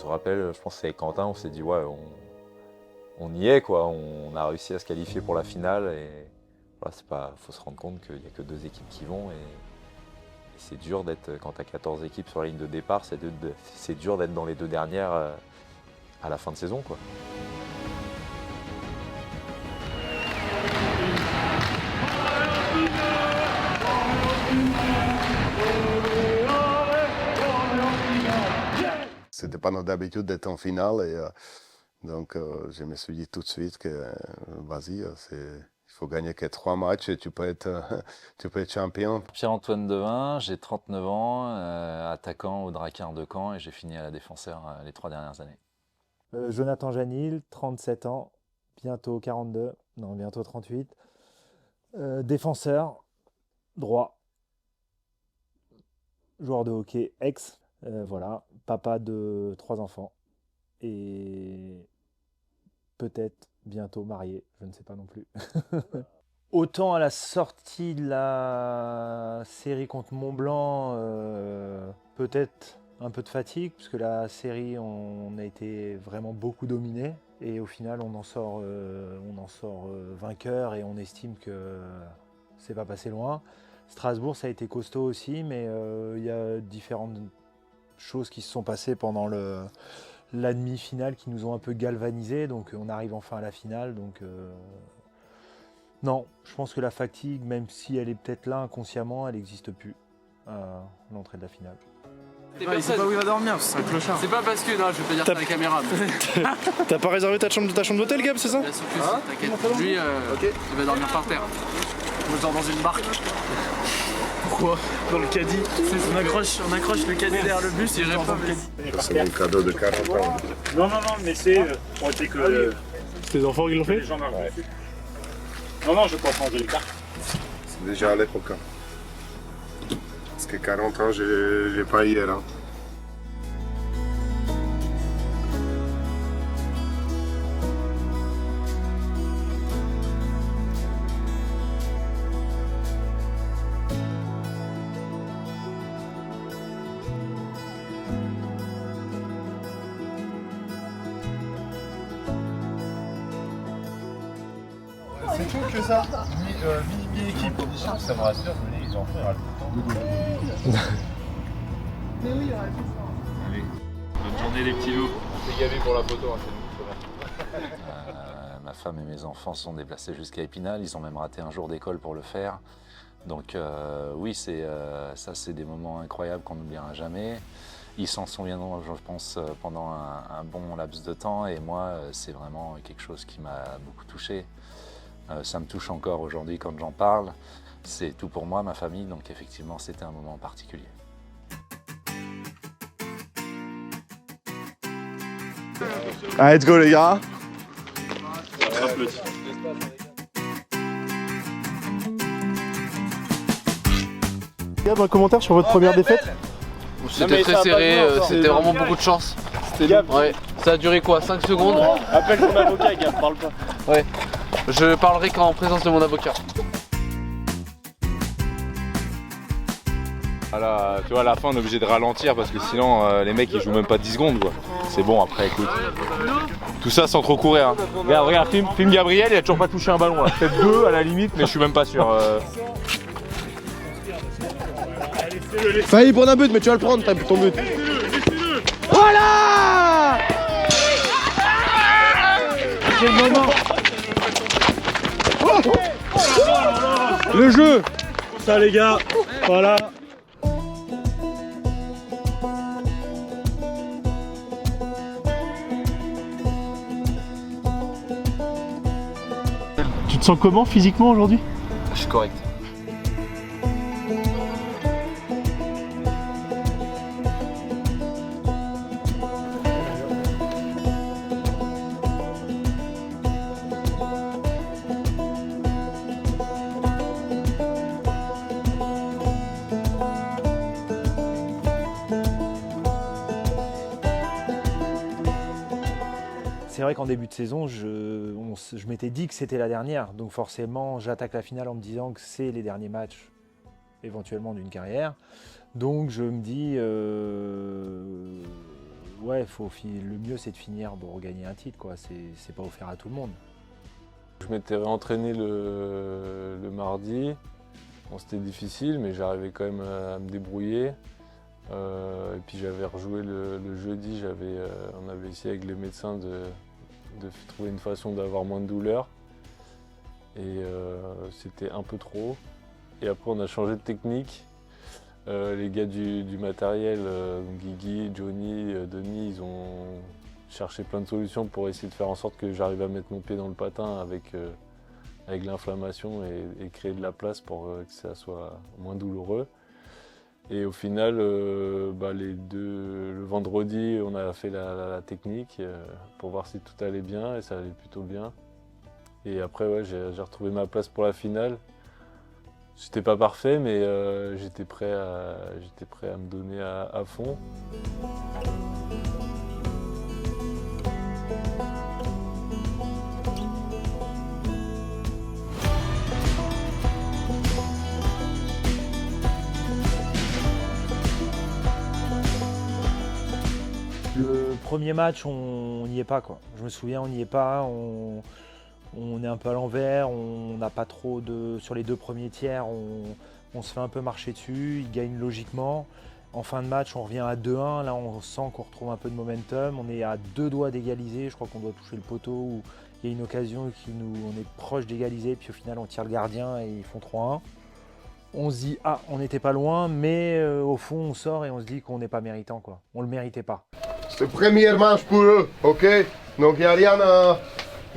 se rappelle, je pense que c'est avec Quentin, on s'est dit ouais, on y est quoi, on a réussi à se qualifier pour la finale et voilà, faut se rendre compte qu'il n'y a que 2 équipes qui vont et c'est dur d'être, quand tu as 14 équipes sur la ligne de départ, c'est dur d'être dans les 2 dernières à la fin de saison quoi. C'était pas notre habitude d'être en finale et donc je me suis dit tout de suite que vas-y, il faut gagner que 3 matchs et tu peux être champion. Pierre-Antoine Devin, j'ai 39 ans, attaquant au Drakkar de Caen et j'ai fini à la Défenseur les 3 dernières années. Jonathan Janil, 37 ans, bientôt 42, non bientôt 38. Défenseur, droit, joueur de hockey, ex. Voilà, papa de 3 enfants et peut-être bientôt marié, je ne sais pas non plus. Autant à la sortie de la série contre Mont-Blanc, peut-être un peu de fatigue, puisque la série, on a été vraiment beaucoup dominé et au final on en sort vainqueur et on estime que c'est pas passé loin. Strasbourg, ça a été costaud aussi, mais il y a différentes choses qui se sont passées pendant la demi-finale qui nous ont un peu galvanisés, donc on arrive enfin à la finale. Donc non, je pense que la fatigue, même si elle est peut-être là inconsciemment, elle n'existe plus à l'entrée de la finale. Il sait pas où il va dormir, c'est un clochard. C'est pas parce que, non, je vais pas dire ça à la caméra. T'as pas réservé ta chambre d'hôtel, Gab, c'est ça? Bien sûr que si, t'inquiète. Lui, il va dormir par terre. Moi, je dors dans une barque. Pourquoi? Dans le caddie. On accroche le caddie derrière le bus et je dors dans le caddie. C'est mon cadeau de 40 ans. Non, mais c'est pour être que C'est tes enfants qui l'ont fait? les gens marchent dessus. Non, je peux pas changer les cartes. C'est déjà à l'époque. Hein. Parce que 40 ans, j'ai pas hier. Hein. C'est chaud que ça. Mini-équipe. Ça me rassure, je me dis, les enfants, ils râlent tout le temps. Mais oui, il y aura tout ça. Allez, bonne journée les petits loups. C'est gavé pour la photo, Ma femme et mes enfants se sont déplacés jusqu'à Épinal, ils ont même raté un jour d'école pour le faire. Donc oui, ça c'est des moments incroyables qu'on n'oubliera jamais. Ils s'en souviendront, je pense, pendant un bon laps de temps et moi, c'est vraiment quelque chose qui m'a beaucoup touché. Ça me touche encore aujourd'hui quand j'en parle. C'est tout pour moi, ma famille, donc effectivement, c'était un moment particulier. Allez, let's go les gars. Gab, un commentaire sur votre première défaite? C'était très serré, c'était vraiment beaucoup de chance. Ouais. Ça a duré quoi, 5 secondes? Appelle ton avocat, Gab, parle pas. Ouais. Je parlerai qu'en présence de mon avocat. Voilà, tu vois, à la fin on est obligé de ralentir parce que sinon les mecs ils jouent même pas 10 secondes quoi. C'est bon après, écoute. Tout ça sans trop courir. Hein. Regarde, film Gabriel, il a toujours pas touché un ballon là. Peut-être 2 à la limite, mais je suis même pas sûr. Failli prendre un but, mais tu vas le prendre, t'as ton but. Voilà! C'est le moment. Le jeu. Ça les gars, voilà. Tu te sens comment physiquement aujourd'hui? Je suis correct. C'est vrai qu'en début de saison, je m'étais dit que c'était la dernière. Donc forcément, j'attaque la finale en me disant que c'est les derniers matchs éventuellement d'une carrière. Donc je me dis, ouais, le mieux c'est de finir pour gagner un titre, quoi. C'est pas offert à tout le monde. Je m'étais réentraîné le mardi. Bon, c'était difficile, mais j'arrivais quand même à me débrouiller. Et puis j'avais rejoué le jeudi, on avait essayé avec les médecins de trouver une façon d'avoir moins de douleur. Et c'était un peu trop. Et après on a changé de technique. Les gars du matériel, Guigui, Johnny, Denis, ils ont cherché plein de solutions pour essayer de faire en sorte que j'arrive à mettre mon pied dans le patin avec l'inflammation et créer de la place pour que ça soit moins douloureux. Et au final, le vendredi, on a fait la technique pour voir si tout allait bien et ça allait plutôt bien. Et après, ouais, j'ai retrouvé ma place pour la finale. C'était pas parfait, mais j'étais prêt à me donner à fond. Le premier match, on n'y est pas, quoi. Je me souviens, on n'y est pas. On est un peu à l'envers, on n'a pas trop de... Sur les 2 premiers tiers, on se fait un peu marcher dessus, ils gagnent logiquement. En fin de match, on revient à 2-1, là on sent qu'on retrouve un peu de momentum. On est à 2 doigts d'égaliser, je crois qu'on doit toucher le poteau, où il y a une occasion on est proche d'égaliser, puis au final on tire le gardien et ils font 3-1. On se dit, ah, on n'était pas loin, mais au fond on sort et on se dit qu'on n'est pas méritant, quoi. On ne le méritait pas. C'est le premier match pour eux, ok? Donc il n'y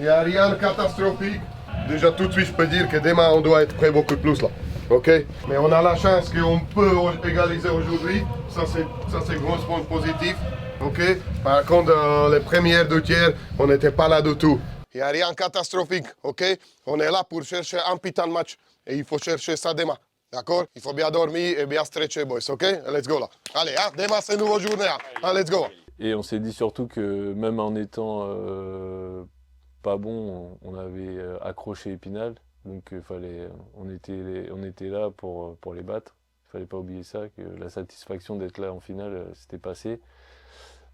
a rien de catastrophique. Déjà tout de suite, je peux dire que demain, on doit être prêt beaucoup plus là. Ok? Mais on a la chance qu'on peut égaliser aujourd'hui. Ça, c'est gros point positif. Ok? Par contre, les premières 2 tiers, on n'était pas là du tout. Il n'y a rien de catastrophique. Ok? On est là pour chercher un putain de match. Et il faut chercher ça demain. D'accord? Il faut bien dormir et bien stretcher, boys. Ok? Let's go là. Allez, hein? Demain, c'est une nouvelle journée. Hein? Let's go. Et on s'est dit surtout que même en étant pas bon, on avait accroché Épinal, donc on était là pour les battre. Il ne fallait pas oublier ça, que la satisfaction d'être là en finale, c'était passé,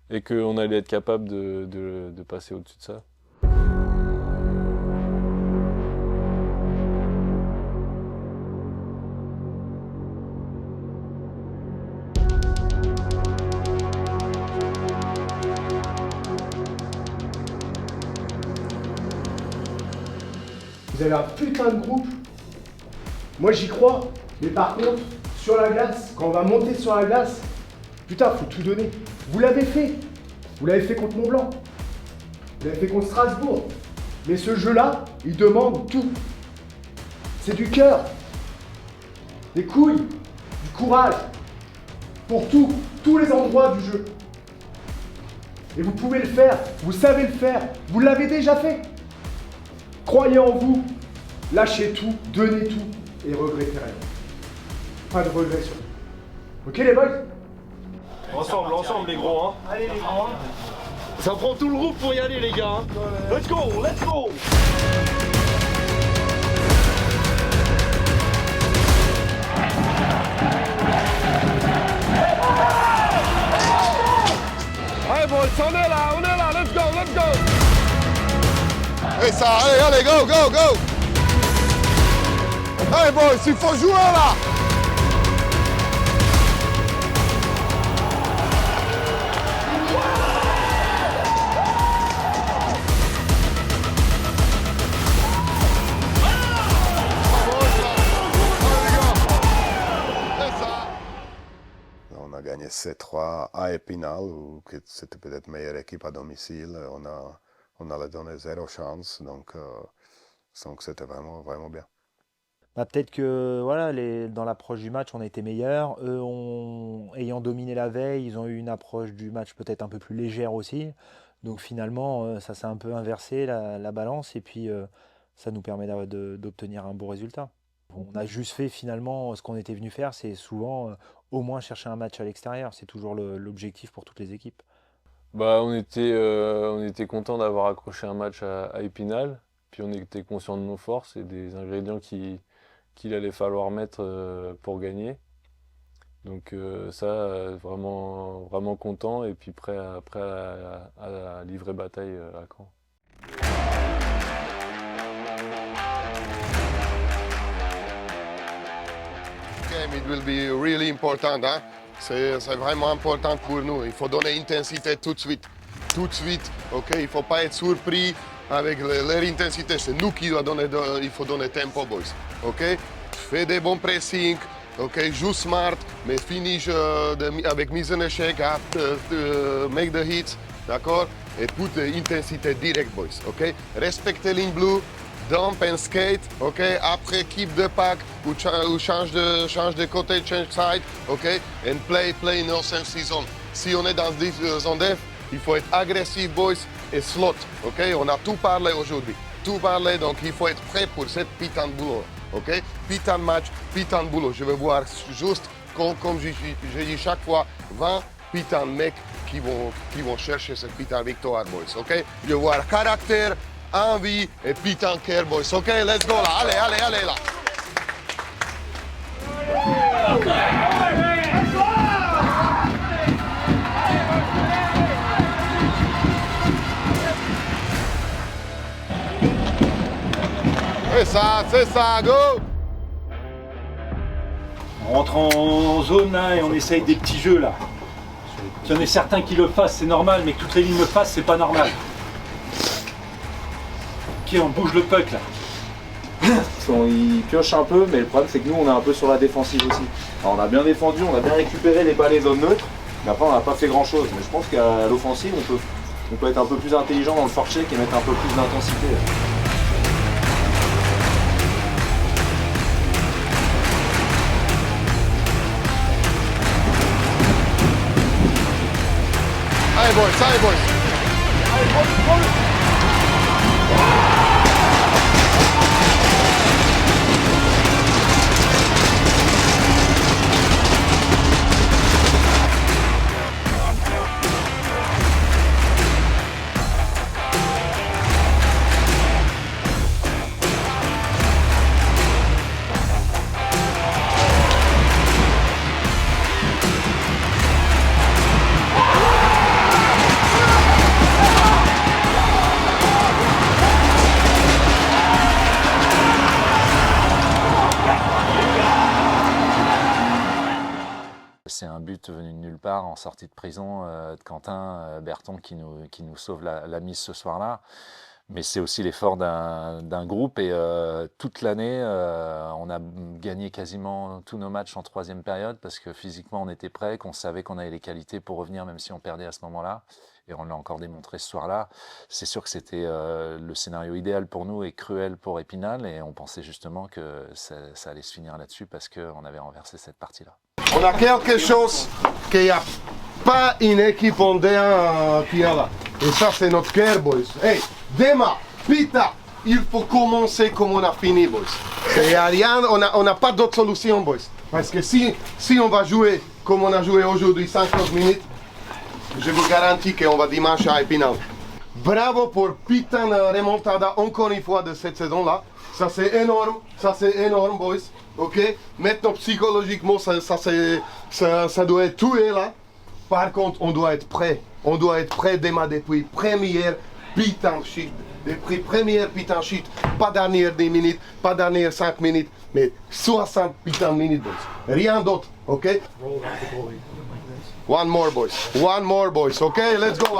et qu'on allait être capable de passer au-dessus de ça. Vous avez un putain de groupe. Moi j'y crois. Mais par contre, sur la glace, quand on va monter sur la glace, putain, faut tout donner. Vous l'avez fait. Vous l'avez fait contre Mont-Blanc. Vous l'avez fait contre Strasbourg. Mais ce jeu-là, il demande tout. C'est du cœur, des couilles, du courage. Pour tous les endroits du jeu. Et vous pouvez le faire. Vous savez le faire. Vous l'avez déjà fait. Croyez en vous, lâchez tout, donnez tout et regrettez rien. Pas de regrets sur vous. Ok les boys? Ensemble les gros, hein. Allez les gros. Ça prend tout le groupe pour y aller les gars. Hein. Let's go, let's go. Allez boys, on est là, let's go. Et ça, allez, go. Allez boys, il faut jouer là. On a gagné 7-3 à Épinal, où c'était peut-être meilleure équipe à domicile. On a donné 0 chance, donc c'était vraiment bien. Bah, peut-être que voilà, dans l'approche du match, on a été meilleurs. Eux, ayant dominé la veille, ils ont eu une approche du match peut-être un peu plus légère aussi. Donc finalement, ça s'est un peu inversé la balance et puis ça nous permet d'obtenir un bon résultat. On a juste fait finalement ce qu'on était venu faire, c'est souvent au moins chercher un match à l'extérieur. C'est toujours l'objectif pour toutes les équipes. Bah, on était content d'avoir accroché un match à Épinal, puis on était conscient de nos forces et des ingrédients qu'il allait falloir mettre pour gagner. Donc ça, vraiment, vraiment content et puis prêt à livrer bataille à Caen. Game, it will be really important. Hein? C'est vraiment important pour nous. Il faut donner intensité tout de suite. Tout de suite, ok? Il ne faut pas être surpris avec leur intensité. C'est nous qui doit donner, il faut donner tempo, boys. Ok? Fais des bons pressing, ok? Joue smart, mais finish avec mise en échec, make the hits, d'accord? Et put intensité directe, boys. Ok? Respectez ligne bleue. Dump and skate, ok? Après keep the pack ou change de côté, change side, ok? And play in offensive zone. Si on est dans des zones def, il faut être agressif, boys, et slot, ok? On a tout parlé aujourd'hui, tout parlé, donc il faut être prêt pour cette putain de boulot, ok? Putain de match, putain de boulot. Je vais voir juste, comme je dis chaque fois, 20 putain de mecs qui vont chercher cette putain de victoire, boys, ok? Je vais voir caractère, envie et putain care, boys. Ok, let's go là. Allez là. C'est ça, go! On rentre en zone là et on essaye des petits jeux là. S'il y en a certains qui le fassent, c'est normal, mais que toutes les lignes le fassent, c'est pas normal. Ok, on bouge le puck là. Ils piochent un peu, mais le problème c'est que nous on est un peu sur la défensive aussi. Alors, on a bien défendu, on a bien récupéré les balles et zones neutres, mais après on n'a pas fait grand chose. Mais je pense qu'à l'offensive on peut être un peu plus intelligent dans le forecheck et mettre un peu plus d'intensité. Allez boys. C'est un but venu de nulle part en sortie de prison de Quentin Berton qui nous sauve la mise ce soir-là. Mais c'est aussi l'effort d'un groupe et toute l'année, on a gagné quasiment tous nos matchs en troisième période parce que physiquement on était prêts, qu'on savait qu'on avait les qualités pour revenir même si on perdait à ce moment-là. Et on l'a encore démontré ce soir-là. C'est sûr que c'était le scénario idéal pour nous et cruel pour Épinal. Et on pensait justement que ça allait se finir là-dessus parce qu'on avait renversé cette partie-là. On a quelque chose qu'il n'y a pas une équipe en D1 qui a là. Et ça, c'est notre cœur, boys. Hey, demain, putain, il faut commencer comme on a fini, boys. Il n'y a rien, on n'a pas d'autre solution, boys. Parce que si on va jouer comme on a joué aujourd'hui, 50 minutes, je vous garantis qu'on va dimanche à Épinal. Bravo pour putain de remontada encore une fois de cette saison-là. Ça c'est énorme, boys. Ok? Maintenant psychologiquement, ça doit être tué là. Par contre, on doit être prêt. On doit être prêt demain depuis première putain de shit. Depuis première putain de shit. Pas dernière 10 minutes, pas dernière 5 minutes, mais 60 putain de minutes, boys. Rien d'autre, ok? One more, boys. Okay, let's go.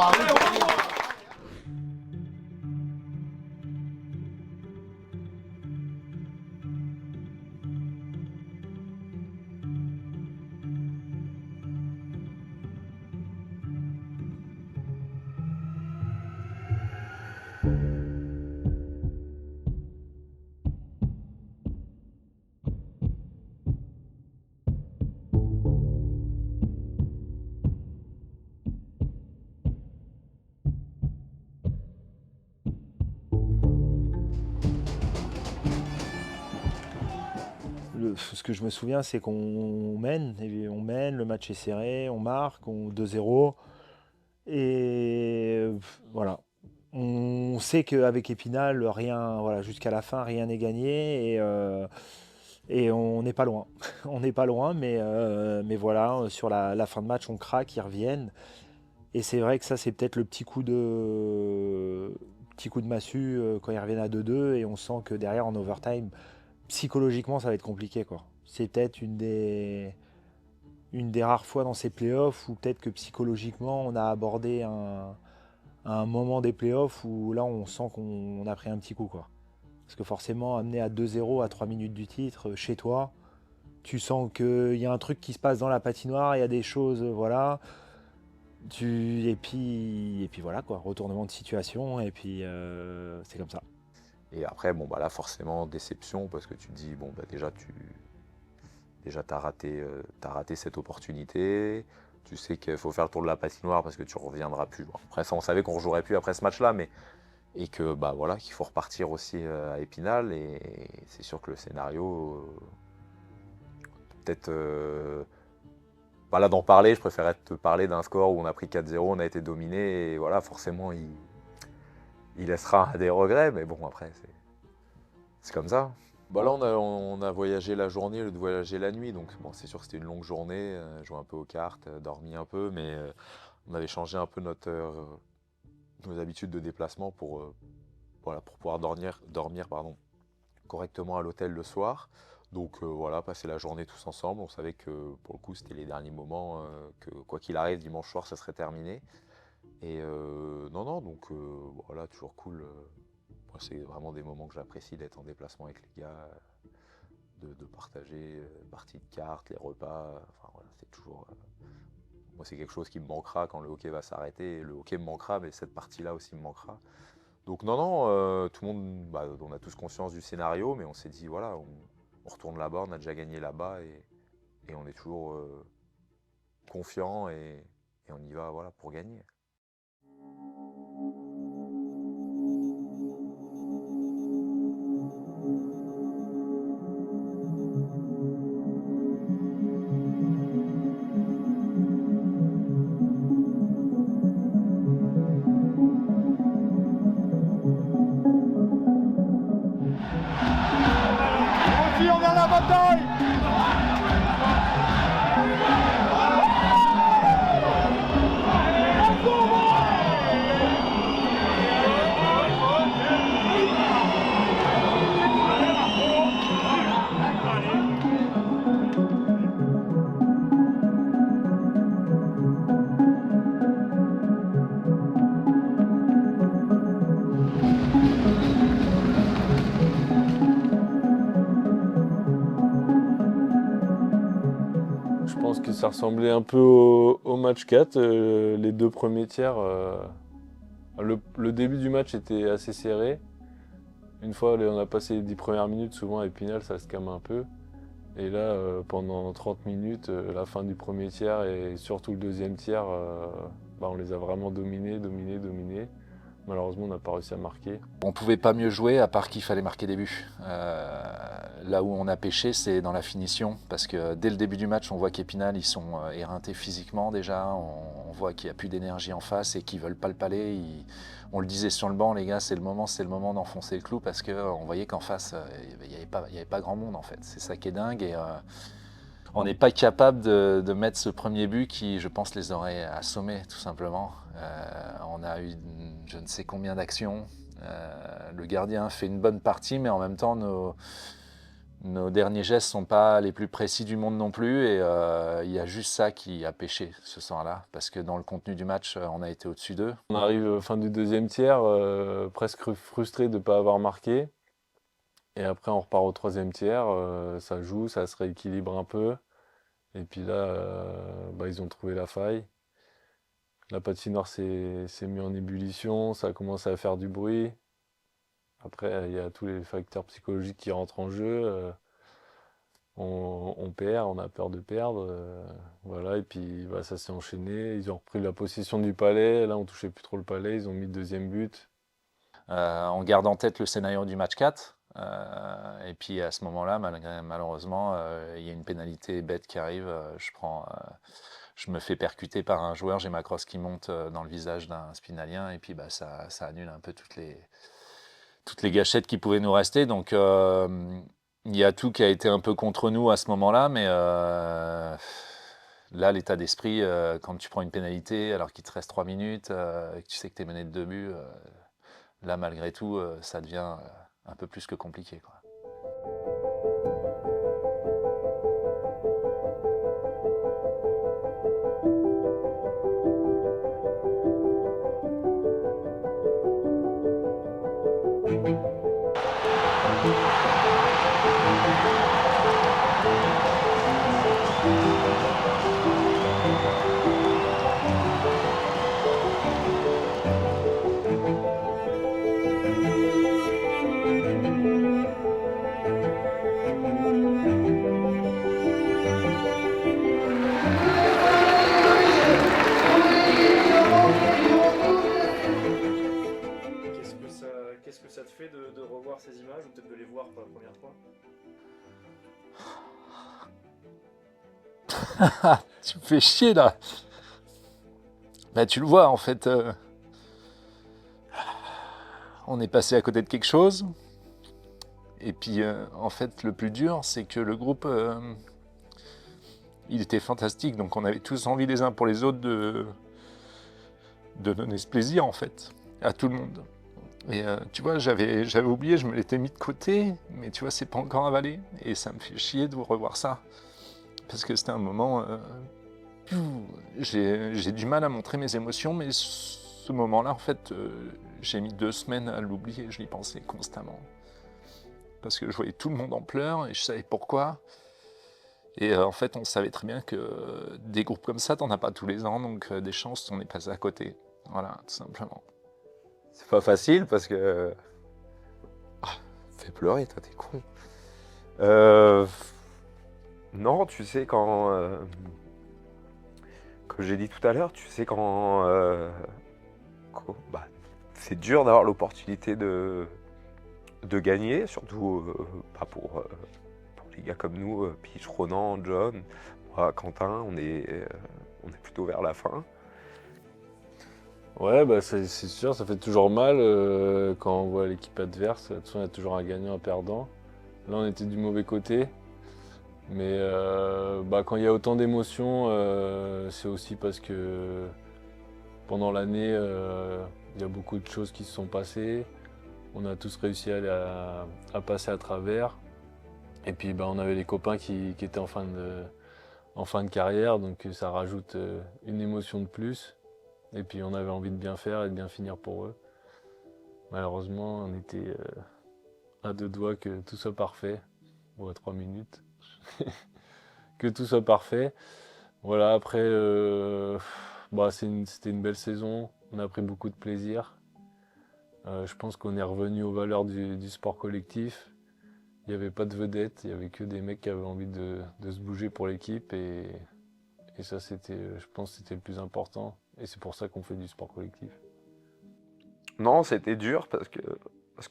Ce que je me souviens, c'est qu'on mène, le match est serré, on marque, 2-0. Et voilà. On sait qu'avec Épinal, rien, voilà, jusqu'à la fin, rien n'est gagné. Et on n'est pas loin. On n'est pas loin, mais voilà, sur la fin de match, on craque, ils reviennent. Et c'est vrai que ça, c'est peut-être le petit coup de massue quand ils reviennent à 2-2. Et on sent que derrière, en overtime, psychologiquement, ça va être compliqué, quoi. C'est peut-être une des rares fois dans ces playoffs où peut-être que psychologiquement, on a abordé un moment des playoffs où là, on sent qu'on a pris un petit coup, quoi. Parce que forcément, amené à 2-0 à 3 minutes du titre, chez toi, tu sens qu'il y a un truc qui se passe dans la patinoire, il y a des choses, voilà. Et puis voilà, quoi, retournement de situation, et puis c'est comme ça. Et après, bon, bah là, forcément, déception, parce que tu te dis, bon, bah déjà, t'as raté cette opportunité. Tu sais qu'il faut faire le tour de la patinoire parce que tu reviendras plus. Bon, après ça, on savait qu'on ne rejouerait plus après ce match-là, et que bah voilà, qu'il faut repartir aussi à Épinal. Et c'est sûr que le scénario, peut-être pas là d'en parler. Je préférais te parler d'un score où on a pris 4-0, on a été dominé, et voilà, forcément, il laissera des regrets, mais bon, après, c'est comme ça. Bah là, on a voyagé la journée au lieu de voyager la nuit, donc bon, c'est sûr que c'était une longue journée, joué un peu aux cartes, dormi un peu, mais on avait changé un peu nos habitudes de déplacement pour pouvoir dormir correctement à l'hôtel le soir. Donc voilà, passer la journée tous ensemble. On savait que pour le coup, c'était les derniers moments, que quoi qu'il arrive, dimanche soir, ça serait terminé. Et non, donc voilà, toujours cool. Moi, c'est vraiment des moments que j'apprécie d'être en déplacement avec les gars, de partager parties de cartes, les repas. Enfin voilà, c'est toujours. Moi, c'est quelque chose qui me manquera quand le hockey va s'arrêter. Le hockey me manquera, mais cette partie-là aussi me manquera. Donc non, tout le monde, bah, on a tous conscience du scénario, mais on s'est dit voilà, on retourne là-bas, on a déjà gagné là-bas, et on est toujours confiant, et on y va, voilà, pour gagner. On est à la bataille. Je pense que ça ressemblait un peu au match 4, les deux premiers tiers. Le début du match était assez serré. Une fois on a passé les 10 premières minutes, souvent à Épinal, ça se calme un peu. Et là, pendant 30 minutes, la fin du premier tiers et surtout le deuxième tiers, on les a vraiment dominés. Malheureusement, on n'a pas réussi à marquer. On ne pouvait pas mieux jouer à part qu'il fallait marquer des buts. Là où on a pêché, c'est dans la finition, parce que dès le début du match, on voit qu'Épinal, ils sont éreintés physiquement déjà. On voit qu'il n'y a plus d'énergie en face et qu'ils ne veulent pas le palais. On le disait sur le banc, les gars, c'est le moment d'enfoncer le clou, parce qu'on voyait qu'en face, il n'y avait pas grand monde en fait. C'est ça qui est dingue. Et on n'est pas capable de mettre ce premier but qui, je pense, les aurait assommés tout simplement. On a eu je ne sais combien d'actions. Le gardien fait une bonne partie, mais en même temps, nos derniers gestes ne sont pas les plus précis du monde non plus. Et il y a juste ça qui a pêché ce soir-là, parce que dans le contenu du match, on a été au-dessus d'eux. On arrive fin du deuxième tiers, presque frustré de ne pas avoir marqué. Et après, on repart au troisième tiers, ça joue, ça se rééquilibre un peu. Et puis là, ils ont trouvé la faille. La patinoire s'est mise en ébullition, ça a commencé à faire du bruit. Après, il y a tous les facteurs psychologiques qui rentrent en jeu. On perd, on a peur de perdre. Voilà, et puis ça s'est enchaîné. Ils ont repris la possession du palais. Là, on ne touchait plus trop le palais. Ils ont mis le deuxième but. On garde en tête le scénario du match 4. Et puis à ce moment-là, malheureusement, il y a une pénalité bête qui arrive. Je me fais percuter par un joueur, j'ai ma crosse qui monte dans le visage d'un spinalien, et puis ça annule un peu toutes les gâchettes qui pouvaient nous rester. Donc Il y a tout qui a été un peu contre nous à ce moment-là, mais là, l'état d'esprit, quand tu prends une pénalité alors qu'il te reste 3 minutes, et que tu sais que tu es mené de 2 buts, là, malgré tout, ça devient un peu plus que compliqué, quoi. Qu'est-ce que ça te fait de revoir ces images ou peut-être de les voir pour la première fois? Tu me fais chier là. Bah, tu le vois en fait. On est passé à côté de quelque chose. Et puis en fait le plus dur c'est que le groupe il était fantastique. Donc on avait tous envie les uns pour les autres de donner ce plaisir en fait à tout le monde. Et tu vois, j'avais oublié, je me l'étais mis de côté, mais tu vois, c'est pas encore avalé. Et ça me fait chier de vous revoir ça. Parce que c'était un moment... j'ai du mal à montrer mes émotions, mais ce moment-là, en fait, j'ai mis 2 semaines à l'oublier. Je l'y pensais constamment. Parce que je voyais tout le monde en pleurs et je savais pourquoi. Et en fait, on savait très bien que des groupes comme ça, t'en as pas tous les ans, donc des chances, on est passé à côté. Voilà, tout simplement. C'est pas facile parce que... fais pleurer, toi, t'es con. Non, tu sais, comme j'ai dit tout à l'heure, tu sais c'est dur d'avoir l'opportunité de gagner, surtout pas pour les gars comme nous, Pitch, Ronan, John, moi, Quentin, on est plutôt vers la fin. Ouais, bah c'est sûr, ça fait toujours mal quand on voit l'équipe adverse. De toute façon, il y a toujours un gagnant, un perdant. Là, on était du mauvais côté. Mais quand il y a autant d'émotions, c'est aussi parce que pendant l'année, il y a beaucoup de choses qui se sont passées. On a tous réussi à passer à travers. Et puis on avait les copains qui étaient en fin de carrière, donc ça rajoute une émotion de plus. Et puis on avait envie de bien faire et de bien finir pour eux. Malheureusement, on était à 2 doigts que tout soit parfait. Bon, à 3 minutes. Que tout soit parfait. Voilà, après, c'était une belle saison. On a pris beaucoup de plaisir. Je pense qu'on est revenu aux valeurs du sport collectif. Il n'y avait pas de vedette, il n'y avait que des mecs qui avaient envie de se bouger pour l'équipe. Et ça, je pense que c'était le plus important. Et c'est pour ça qu'on fait du sport collectif. Non, c'était dur parce que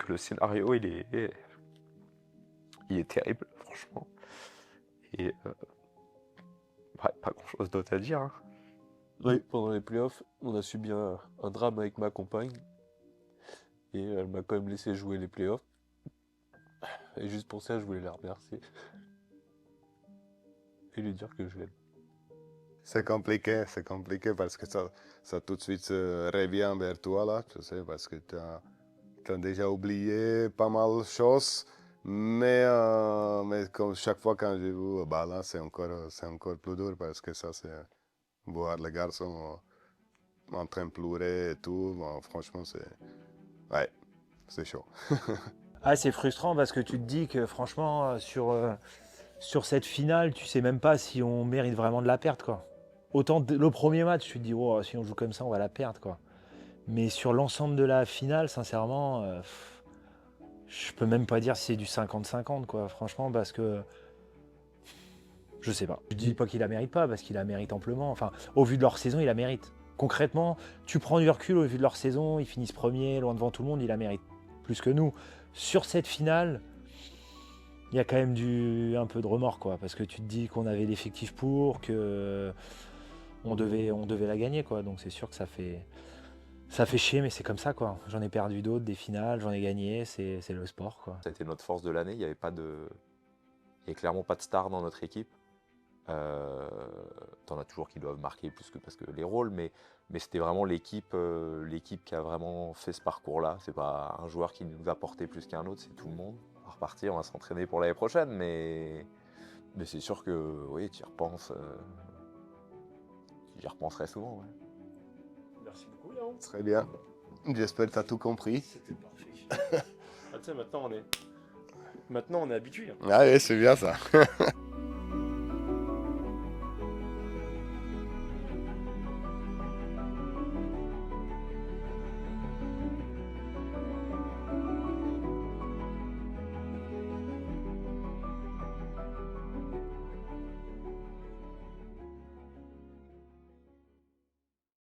le scénario, il est terrible, franchement. Et pas grand-chose d'autre à dire. Hein. Oui, pendant les playoffs, on a subi un drame avec ma compagne. Et elle m'a quand même laissé jouer les playoffs. Et juste pour ça, je voulais la remercier. Et lui dire que je l'aime. C'est compliqué parce que ça tout de suite revient vers toi là, tu sais, parce que tu as déjà oublié pas mal de choses, mais comme chaque fois quand je vous là, c'est encore plus dur parce que ça c'est voir les garçons en train de pleurer et tout, bon, franchement c'est chaud. Ah, c'est frustrant parce que tu te dis que franchement sur cette finale, tu sais même pas si on mérite vraiment de la perdre, quoi. Autant le premier match, tu te dis oh, si on joue comme ça, on va la perdre, quoi. Mais sur l'ensemble de la finale, sincèrement, je peux même pas dire si c'est du 50-50, quoi. Franchement, parce que je sais pas. Je dis pas qu'il la mérite pas, parce qu'il la mérite amplement. Enfin, au vu de leur saison, il la mérite. Concrètement, tu prends du recul au vu de leur saison, ils finissent premiers, loin devant tout le monde, il la mérite plus que nous. Sur cette finale, il y a quand même un peu de remords, quoi, parce que tu te dis qu'on avait l'effectif pour, que on devait la gagner, quoi. Donc c'est sûr que ça fait chier, mais c'est comme ça, quoi. J'en ai perdu d'autres, des finales, j'en ai gagné, c'est le sport, quoi. Ça a été notre force de l'année, il n'y avait pas de Il n'y a clairement pas de star dans notre équipe. T'en as toujours qui doivent marquer plus que parce que les rôles, mais c'était vraiment l'équipe qui a vraiment fait ce parcours-là. C'est pas un joueur qui nous a porté plus qu'un autre, c'est tout le monde. On va repartir, on va s'entraîner pour l'année prochaine, mais c'est sûr que oui, tu y repenses. J'y repenserai souvent. Ouais. Merci beaucoup, Léon. Très bien. J'espère que tu as tout compris. C'était parfait. Ah, tu sais, maintenant on est habitué. Ah oui, c'est bien ça.